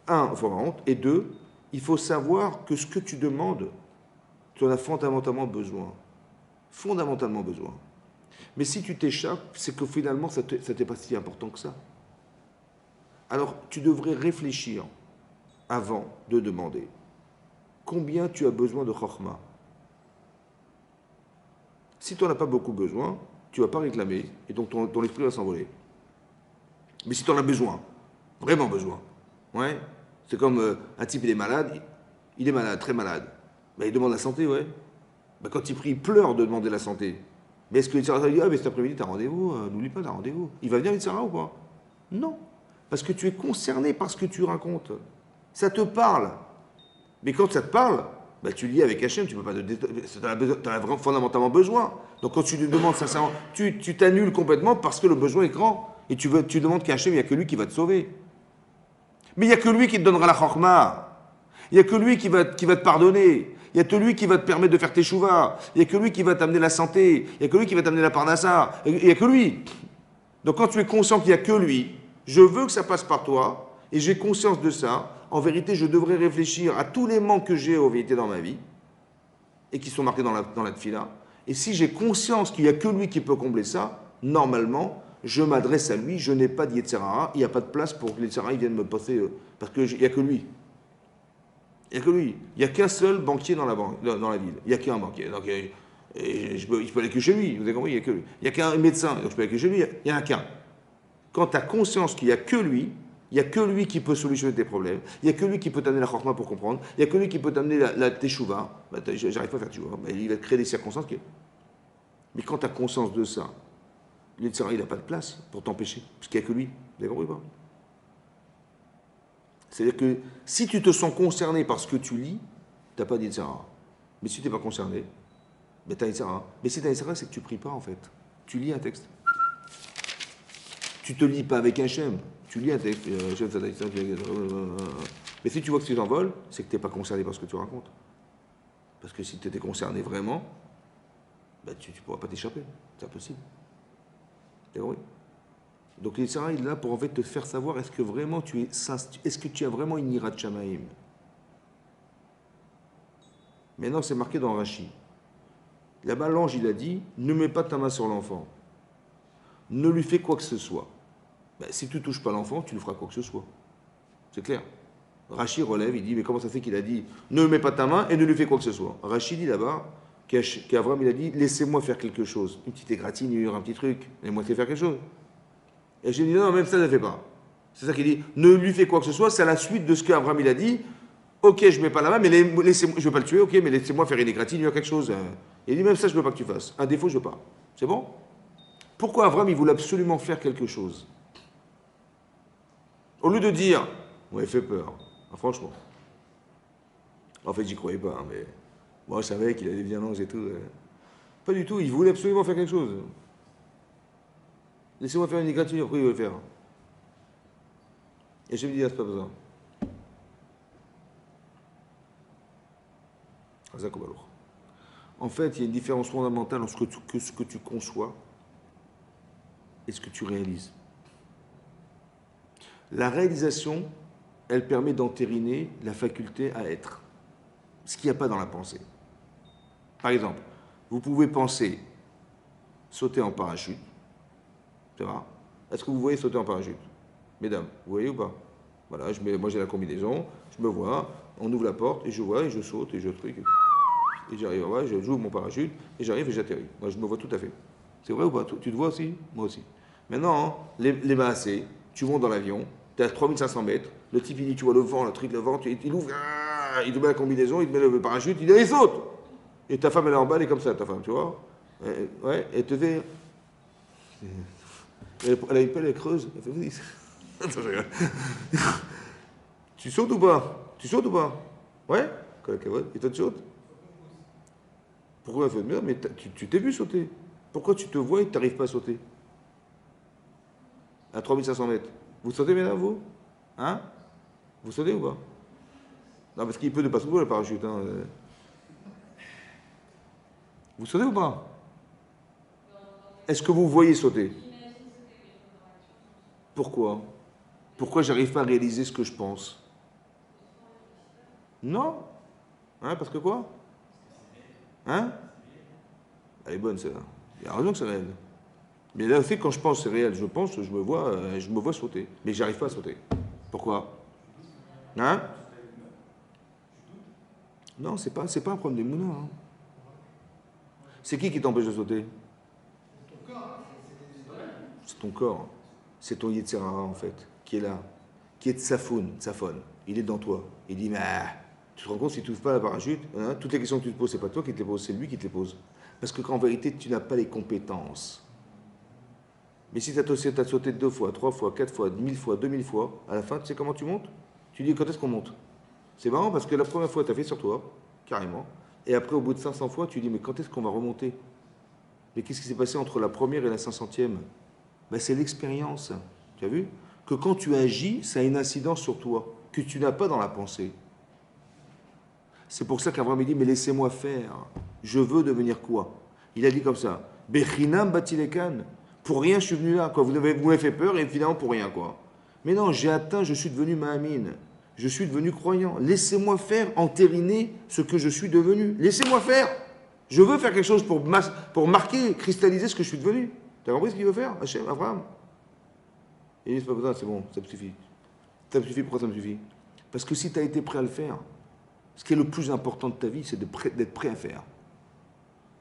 Un, il faut avoir honte. Et deux, il faut savoir que ce que tu demandes, tu en as fondamentalement besoin. Fondamentalement besoin. Mais si tu t'échappes, c'est que finalement, ça n'était pas si important que ça. Alors, tu devrais réfléchir avant de demander combien tu as besoin de chorma. Si tu n'en as pas beaucoup besoin, tu ne vas pas réclamer, et donc ton esprit va s'envoler. Mais si tu en as besoin, vraiment besoin, ouais, c'est comme un type, il est malade, très malade. Ben, il demande la santé, ouais. Ben, quand il prie, il pleure de demander la santé. Mais est-ce que Yitzhara va dire, ah, mais cet après-midi, tu as rendez-vous, n'oublie pas, tu as rendez-vous. Il va venir Yitzhara ou pas? Non. Parce que tu es concerné par ce que tu racontes. Ça te parle. Mais quand ça te parle, bah, tu lis avec Hachem, tu peux pas tu as vraiment fondamentalement besoin. Donc quand tu lui demandes sincèrement, tu t'annules complètement parce que le besoin est grand. Et tu demandes qu'à Hachem, il n'y a que lui qui va te sauver. Mais il n'y a que lui qui te donnera la chorma. Il n'y a que lui qui va te pardonner. Il n'y a que lui qui va te permettre de faire tes chouvas. Il n'y a que lui qui va t'amener la santé. Il n'y a que lui qui va t'amener la parnassa. Il n'y a que lui. Donc quand tu es conscient qu'il n'y a que lui, je veux que ça passe par toi, et j'ai conscience de ça. En vérité, je devrais réfléchir à tous les manques que j'ai en vérité dans ma vie, et qui sont marqués dans la tfila. Et si j'ai conscience qu'il n'y a que lui qui peut combler ça, normalement, je m'adresse à lui, je n'ai pas de Yetzirah, il n'y a pas de place pour que les Yetzirah viennent me passer, parce qu'il n'y a que lui. Il n'y a que lui. Il n'y a qu'un seul banquier dans la ville. Il n'y a qu'un banquier. Donc, je peux aller que chez lui, vous avez compris, il n'y a que lui. Il n'y a qu'un médecin, donc je peux aller que chez lui, il n'y en a qu'un. Quand tu as conscience qu'il n'y a que lui, il n'y a que lui qui peut solutionner tes problèmes, il n'y a que lui qui peut t'amener la chorma pour comprendre, il n'y a que lui qui peut t'amener la teshuva, bah, j'arrive pas à faire teshuva, bah, il va te créer des circonstances qui... Mais quand tu as conscience de ça, il n'a pas de place pour t'empêcher, parce qu'il n'y a que lui, vous avez compris pas? C'est-à-dire que si tu te sens concerné par ce que tu lis, tu n'as pas d'Yitzhara. Mais si tu n'es pas concerné, ben tu as Yitzhara. Mais si tu as Yitzhara, c'est que tu ne pries pas en fait. Tu lis un texte. Tu ne te lis pas avec un Hachem. Tu lis un texte. Mais si tu vois que tu t'envoles, c'est que tu n'es pas concerné par ce que tu racontes. Parce que si tu étais concerné vraiment, ben tu ne pourras pas t'échapper. C'est impossible. T'as compris? Donc l'Yitzhara, il est là pour en fait te faire savoir est-ce que vraiment est-ce que tu as vraiment une ira de Shamaïm. Maintenant, c'est marqué dans Rashi. Là-bas, l'ange, il a dit ne mets pas ta main sur l'enfant. Ne lui fais quoi que ce soit. Ben, si tu ne touches pas l'enfant, tu lui feras quoi que ce soit. C'est clair. Rashi relève, il dit mais comment ça fait qu'il a dit ne mets pas ta main et ne lui fais quoi que ce soit. Rashi dit là-bas qu'Avram, il a dit laissez-moi faire quelque chose. Une petite égratignure, un petit truc. Laissez-moi faire quelque chose. Et j'ai dit non, même ça ne le fait pas. C'est ça qu'il dit ne lui fais quoi que ce soit. C'est à la suite de ce qu'Avram, il a dit ok, je ne mets pas la main, mais je ne veux pas le tuer, ok, mais laissez-moi faire une égratignure, quelque chose. Il dit même ça, je ne veux pas que tu fasses. Un défaut, je ne veux pas. C'est bon? Pourquoi Avram, il voulait absolument faire quelque chose? Au lieu de dire, ouais, fait peur. Ah, franchement. En fait, j'y croyais pas, hein, mais moi, je savais qu'il allait des violence et tout. Pas du tout, il voulait absolument faire quelque chose. Laissez-moi faire une égratignure, pourquoi il veut le faire? Et je me dis, ah, c'est pas besoin. En fait, il y a une différence fondamentale entre ce que tu conçois et ce que tu réalises. La réalisation, elle permet d'entériner la faculté à être, ce qu'il n'y a pas dans la pensée. Par exemple, vous pouvez penser sauter en parachute, c'est vrai? Est-ce que vous voyez sauter en parachute? Mesdames, vous voyez ou pas? Voilà, moi j'ai la combinaison, je me vois, on ouvre la porte et je vois et je saute et je truc. Et j'arrive, ouais, j'ouvre mon parachute et j'arrive et j'atterris. Moi je me vois tout à fait. C'est vrai ou pas? Tu te vois aussi? Moi aussi. Maintenant, les massés, tu montes dans l'avion, tu es à 3500 mètres, le type il dit, tu vois le vent, il ouvre, il te met la combinaison, il te met le parachute, il dit, il saute! Et ta femme elle est en bas, elle est comme ça, ta femme, tu vois? Ouais, elle te fait. Elle a une pelle, elle creuse. Elle fait, attends, je regarde. Tu sautes ou pas? Tu sautes ou pas? Ouais? Et toi tu sautes? Pourquoi elle fait? Mais tu t'es vu sauter. Pourquoi tu te vois et tu n'arrives pas à sauter? À 3500 mètres. Vous sautez maintenant, vous? Hein? Vous sautez ou pas? Non, parce qu'il peut ne pas sauter le parachute. Hein. Vous sautez ou pas? Est-ce que vous voyez sauter? Pourquoi? Pourquoi j'arrive pas à réaliser ce que je pense? Non? Hein, parce que quoi? Hein? Elle est bonne, celle-là. Il y a raison que c'est réel. Mais là aussi, quand je pense c'est réel, je pense, je me vois sauter. Mais j'arrive pas à sauter. Pourquoi? Hein? Non, c'est pas un problème des moulins. Hein. C'est qui t'empêche de sauter? C'est ton corps. C'est ton Yetzirara, en fait, qui est là. Qui est Tsaphone. Il est dans toi. Il dit, mais tu te rends compte, si tu n'ouvres pas la parachute, hein, toutes les questions que tu te poses, c'est pas toi qui te les poses, c'est lui qui te les pose. Parce qu'en vérité, tu n'as pas les compétences. Mais si tu as sauté 2 fois, 3 fois, 4 fois, 1000 fois, 2000 fois, à la fin, tu sais comment tu montes? Tu dis, quand est-ce qu'on monte? C'est marrant parce que la première fois, tu as fait sur toi, carrément. Et après, au bout de 500 fois, tu dis, mais quand est-ce qu'on va remonter? Mais qu'est-ce qui s'est passé entre la première et la 500e? Ben, c'est l'expérience. Tu as vu? Que quand tu agis, ça a une incidence sur toi, que tu n'as pas dans la pensée. C'est pour ça qu'Abraham dit, mais laissez-moi faire. Je veux devenir quoi? Il a dit comme ça, Bechinam batilekan. Pour rien, je suis venu là. Quoi. Vous m'avez fait peur et finalement pour rien. Quoi. Mais non, j'ai atteint, je suis devenu Mahamine. Je suis devenu croyant. Laissez-moi faire, entériner ce que je suis devenu. Laissez-moi faire. Je veux faire quelque chose pour marquer, cristalliser ce que je suis devenu. Tu as compris ce qu'il veut faire, Hachem, Abraham? Il dit, c'est pas besoin, c'est bon, ça me suffit. Ça me suffit, pourquoi ça me suffit? Parce que si tu as été prêt à le faire, ce qui est le plus important de ta vie, c'est d'être prêt à faire.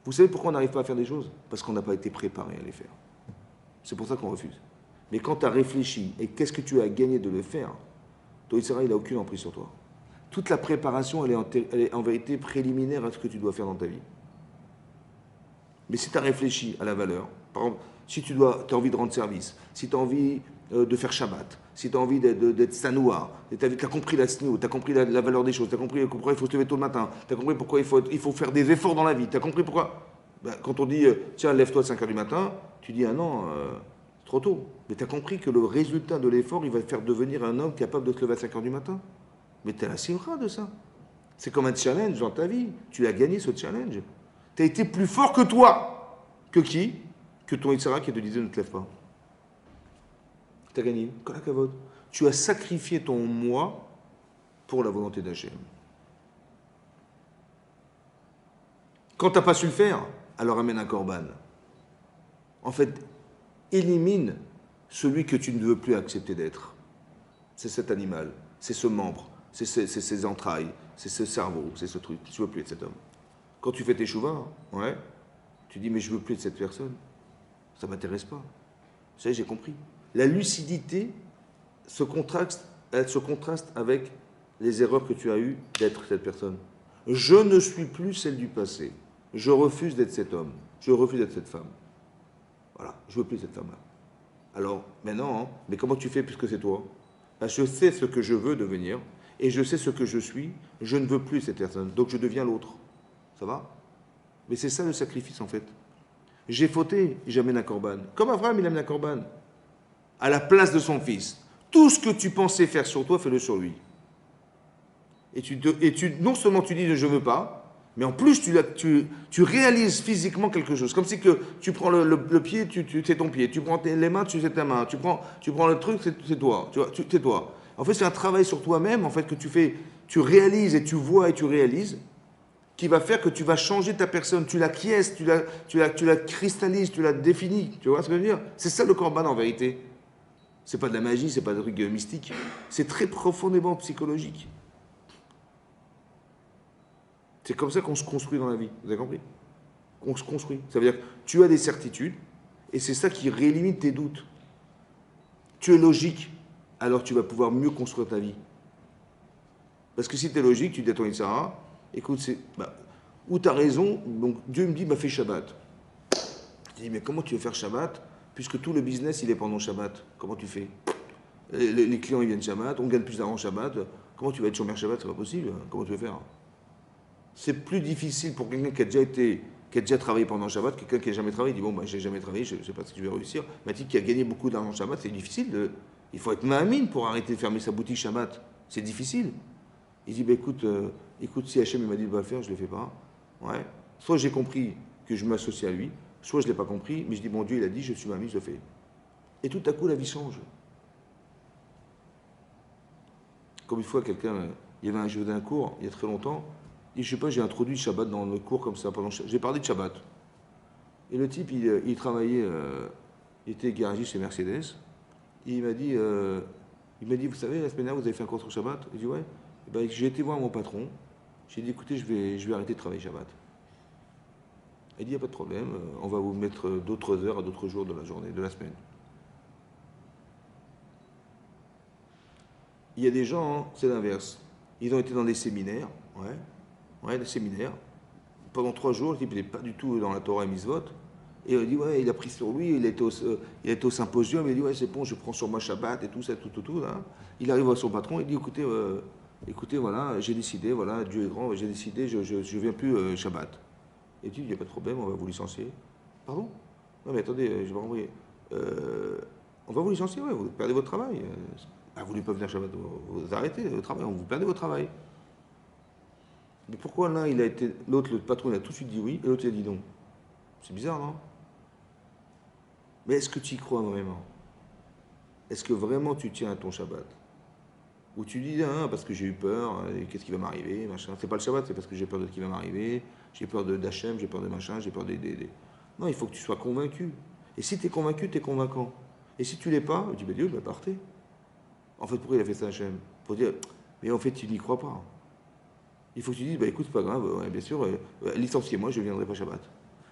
Vous savez pourquoi on n'arrive pas à faire des choses? Parce qu'on n'a pas été préparé à les faire. C'est pour ça qu'on refuse. Mais quand tu as réfléchi et qu'est-ce que tu as gagné de le faire, toi, il n'a aucune emprise sur toi. Toute la préparation, elle est en vérité préliminaire à ce que tu dois faire dans ta vie. Mais si tu as réfléchi à la valeur, par exemple, si tu as envie de rendre service, si tu as envie de faire Shabbat, si tu as envie d'être sanoua, tu as compris la snoo, tu as compris la valeur des choses, tu as compris pourquoi il faut se lever tôt le matin, tu as compris pourquoi il faut faire des efforts dans la vie, tu as compris pourquoi quand on dit tiens, lève-toi à 5 h du matin, tu dis ah non, c'est trop tôt. Mais tu as compris que le résultat de l'effort, il va te faire devenir un homme capable de se lever à 5 h du matin. Mais tu es la simra de ça. C'est comme un challenge dans ta vie. Tu as gagné ce challenge. Tu as été plus fort que toi. Que qui? Que ton Yitzhara qui te disait ne te lève pas. Tu as gagné. Tu as sacrifié ton moi pour la volonté d'Hachem. Quand tu n'as pas su le faire, alors amène un korban. En fait, élimine celui que tu ne veux plus accepter d'être. C'est cet animal, c'est ce membre, c'est ses entrailles, c'est ce cerveau, c'est ce truc. Tu ne veux plus être cet homme. Quand tu fais tes chouvas, ouais, tu dis mais je ne veux plus être cette personne. Ça ne m'intéresse pas. Vous savez, j'ai compris. La lucidité elle se contraste avec les erreurs que tu as eues d'être cette personne. Je ne suis plus celle du passé. Je refuse d'être cet homme. Je refuse d'être cette femme. Voilà, je ne veux plus cette femme-là. Alors, maintenant, hein, mais comment tu fais puisque c'est toi? Ben, je sais ce que je veux devenir et je sais ce que je suis. Je ne veux plus cette personne, donc je deviens l'autre. Ça va? Mais c'est ça le sacrifice en fait. J'ai fauté, j'amène un korban. Comme Abraham, il amène un korban. À la place de son fils. Tout ce que tu pensais faire sur toi, fais-le sur lui. Non seulement tu dis je ne veux pas, mais en plus tu réalises physiquement quelque chose. Comme si que tu prends le pied, c'est ton pied. Tu prends les mains, c'est ta main. Tu prends le truc, c'est toi. C'est toi. En fait, c'est un travail sur toi-même en fait, que tu fais. Tu réalises et tu vois et tu réalises qui va faire que tu vas changer ta personne. Tu l'acquiesces, tu la cristallises, tu la définis. Tu vois ce que je veux dire? C'est ça le korban en vérité. C'est pas de la magie, c'est pas de truc mystique. C'est très profondément psychologique. C'est comme ça qu'on se construit dans la vie. Vous avez compris? On se construit. Ça veut dire que tu as des certitudes et c'est ça qui réélimine tes doutes. Tu es logique, alors tu vas pouvoir mieux construire ta vie. Parce que si tu es logique, tu dis à ton Yitzhara, écoute, ou tu as raison, donc Dieu me dit, fais Shabbat. Je dis, mais comment tu veux faire Shabbat puisque tout le business, il est pendant Shabbat? Comment tu fais? Les clients, ils viennent Shabbat, on gagne plus d'argent Shabbat. Comment tu vas être chômeur Shabbat? C'est pas possible. Comment tu veux faire? C'est plus difficile pour quelqu'un qui a déjà travaillé pendant Shabbat, quelqu'un qui n'a jamais travaillé. Il dit, j'ai jamais travaillé, je ne sais pas si je vais réussir. Mais dit qui a gagné beaucoup d'argent Shabbat, c'est difficile. Il faut être mahamine pour arrêter de fermer sa boutique Shabbat. C'est difficile. Il dit, écoute, si Hachem m'a dit de ne pas le faire, je ne le fais pas. Ouais. Soit j'ai compris que je m'associe à lui, soit je ne l'ai pas compris, mais je dis, bon Dieu, il a dit, je suis mamie, je le fais. Et tout à coup, la vie change. Comme une fois, quelqu'un, il y avait je faisais un cours, il y a très longtemps, et je sais pas, j'ai introduit le Shabbat dans le cours comme ça, j'ai parlé de Shabbat. Et le type, il travaillait, il était garagiste chez Mercedes, et il m'a dit, vous savez, la semaine dernière, vous avez fait un cours sur Shabbat? Il dit, ouais. Et ben, j'ai été voir mon patron, j'ai dit, écoutez, je vais arrêter de travailler Shabbat. Il dit, il n'y a pas de problème, on va vous mettre d'autres heures à d'autres jours de la journée, de la semaine. Il y a des gens, hein, c'est l'inverse. Ils ont été dans des séminaires, des séminaires. Pendant 3 jours, le type n'est pas du tout dans la Torah et Mitzvot. Et il dit, ouais, il a pris sur lui, il a été au symposium, il dit, ouais, c'est bon, je prends sur moi Shabbat et tout ça, tout, là. Il arrive à son patron, il dit, écoutez, voilà, j'ai décidé, voilà, Dieu est grand, j'ai décidé, je ne viens plus Shabbat. Et tu dis, il n'y a pas de problème, on va vous licencier. Pardon? Non, mais attendez, je vais renvoyer. On va vous licencier, ouais, vous perdez votre travail. Ah, vous ne voulez pas venir Shabbat, vous arrêtez le travail, vous perdez votre travail. Mais pourquoi l'un, l'autre, le patron, il a tout de suite dit oui, et l'autre, il a dit non? C'est bizarre, non? Mais est-ce que tu y crois vraiment? Est-ce que vraiment tu tiens à ton Shabbat? Ou tu dis, ah, parce que j'ai eu peur, qu'est-ce qui va m'arriver, machin. C'est pas le Shabbat, c'est parce que j'ai peur de ce qui va m'arriver, j'ai peur d'Hachem, j'ai peur de machin, j'ai peur des... Non, il faut que tu sois convaincu. Et si tu es convaincu, tu es convaincant. Et si tu l'es pas, tu dis, Dieu, partez. En fait, pourquoi il a fait ça, Hachem? Pour dire, mais en fait, tu n'y crois pas. Il faut que tu dises, écoute, c'est pas grave, ouais, bien sûr, licenciez-moi, je ne viendrai pas Shabbat.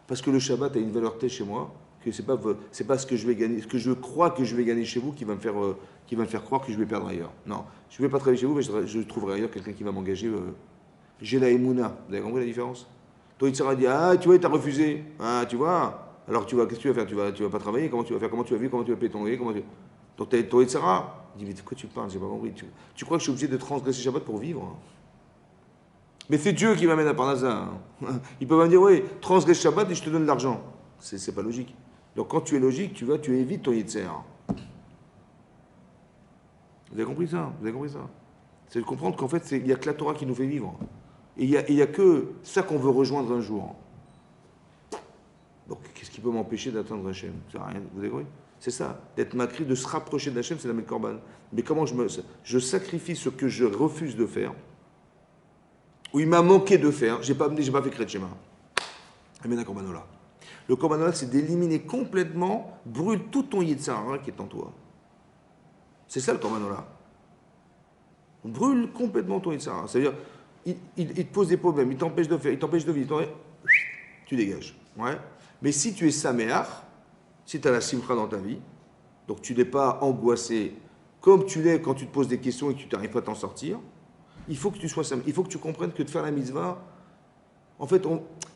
Parce que le Shabbat a une valeur telle chez moi que c'est pas ce que je vais gagner, ce que je crois que je vais gagner chez vous qui va me faire croire que je vais perdre ailleurs. Non, je ne vais pas travailler chez vous, mais je trouverai ailleurs quelqu'un qui va m'engager. J'ai la Emouna, vous avez compris la différence? Toi, il sera dit, ah, tu vois, il t'a refusé. Ah, tu vois. Alors, qu'est-ce que tu vas faire? Tu vas pas travailler? Comment tu vas faire? Comment tu vas vivre? Comment tu vas payer ton loyer? Donc, toi, il sera. Il dit, mais de quoi tu parles? J'ai pas compris. Tu crois que je suis obligé de transgresser Shabbat pour vivre? Mais c'est Dieu qui m'amène à Parnassa. Il peut me dire, oui, transgresse Shabbat et je te donne de l'argent. C'est pas logique. Donc quand tu es logique, tu évites ton Yetzer. Vous avez compris ça? Vous avez compris ça? C'est de comprendre qu'en fait, il n'y a que la Torah qui nous fait vivre. Et il n'y a que ça qu'on veut rejoindre un jour. Donc qu'est-ce qui peut m'empêcher d'atteindre Hachem? C'est rien, vous avez compris? C'est ça, d'être macri, de se rapprocher d'Hachem, c'est la Mel Korban. Mais comment je sacrifie ce que je refuse de faire, ou il m'a manqué de faire, j'ai pas fait Kriyat Shema. Amen à Korbanola. Le Korbanola, c'est d'éliminer complètement, brûle tout ton Yitzhara qui est en toi. C'est ça le Korbanola. Brûle complètement ton Yitzhara. C'est-à-dire, il te pose des problèmes, il t'empêche de faire, il t'empêche de vivre, tu dégages. Ouais. Mais si tu es Saméach, si tu as la Simcha dans ta vie, donc tu n'es pas angoissé comme tu l'es quand tu te poses des questions et que tu n'arrives pas à t'en sortir, il faut que tu sois Saméach. Il faut que tu comprennes que de faire la mitzvah, en fait,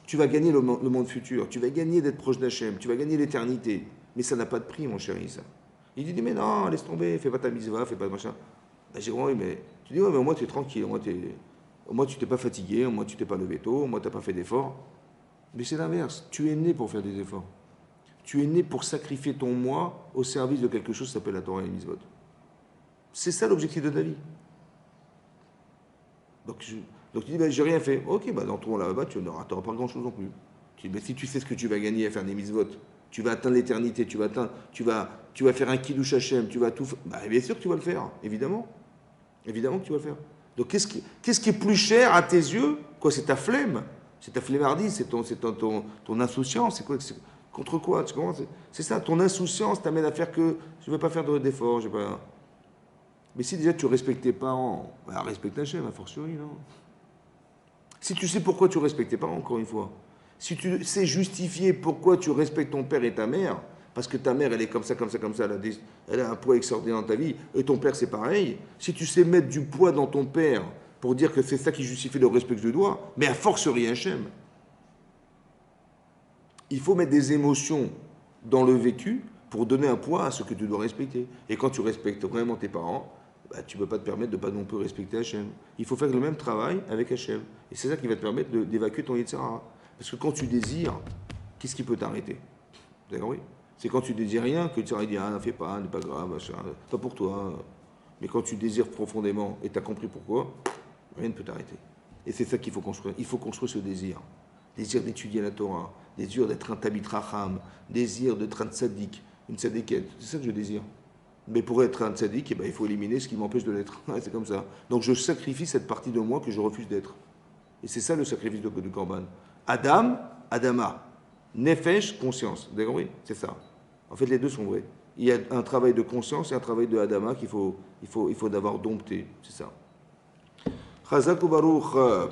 tu vas gagner le monde futur, tu vas gagner d'être proche d'Hachem, tu vas gagner l'éternité. Mais ça n'a pas de prix, mon chéri, ça. Il dit, mais non, laisse tomber, fais pas ta mitzvah, fais pas de machin. Ben, j'ai dit, oui, mais tu dis, ouais, mais au moins tu es tranquille, au moins tu t'es pas fatigué, au moins tu t'es pas levé tôt, au moins tu n'as pas fait d'efforts. Mais c'est l'inverse, tu es né pour faire des efforts. Tu es né pour sacrifier ton moi au service de quelque chose qui s'appelle la Torah et les mitzvot. C'est ça l'objectif de ta vie. Donc tu dis, ben, j'ai rien fait. Ok, ben, dans ton là-bas, tu n'auras pas grand-chose non plus. Tu dis, ben, si tu sais ce que tu vas gagner à faire des mitzvot, tu vas atteindre l'éternité, tu vas faire un kiddush Hashem, tu vas tout faire. Ben, bien sûr que tu vas le faire, évidemment. Évidemment que tu vas le faire. Donc qu'est-ce qui est plus cher à tes yeux? Quoi, c'est ta flemme? C'est ta flemmardise, c'est ton insouciance, c'est quoi? Contre quoi? Tu comprends? C'est ça, ton insouciance t'amène à faire que je ne vais pas faire d'efforts. Mais si déjà tu respectes tes parents, bah, respecte Hachem, a fortiori, non? Si tu sais pourquoi tu respectes tes parents, encore une fois, si tu sais justifier pourquoi tu respectes ton père et ta mère, parce que ta mère, elle est comme ça, elle a un poids extraordinaire dans ta vie, et ton père, c'est pareil, si tu sais mettre du poids dans ton père pour dire que c'est ça qui justifie le respect que je dois, mais à fortiori Hachem. Il faut mettre des émotions dans le vécu pour donner un poids à ce que tu dois respecter. Et quand tu respectes vraiment tes parents, bah, tu ne peux pas te permettre de ne pas non plus respecter Hachem. Il faut faire le même travail avec Hachem. Et c'est ça qui va te permettre d'évacuer ton Yetzirah. Parce que quand tu désires, qu'est-ce qui peut t'arrêter? Vous avez compris? C'est quand tu désires rien que le Yetzirah dit, ah, n'en fais pas, n'est pas grave, machin, pas pour toi. Mais quand tu désires profondément et tu as compris pourquoi, rien ne peut t'arrêter. Et c'est ça qu'il faut construire. Il faut construire ce désir. Désir d'étudier la Torah, désir d'être un Tamid Racham, désir d'être un tzaddik, une tzaddiket. C'est ça que je désire. Mais pour être un tzaddik, eh ben, il faut éliminer ce qui m'empêche de l'être. Ouais, c'est comme ça. Donc je sacrifie cette partie de moi que je refuse d'être. Et c'est ça le sacrifice du Korban. Adam, Adama. Nefesh, conscience. Vous avez compris? C'est ça. En fait, les deux sont vrais. Il y a un travail de conscience et un travail de Adama qu'il faut d'abord dompter. C'est ça. Chazak ou Baruch.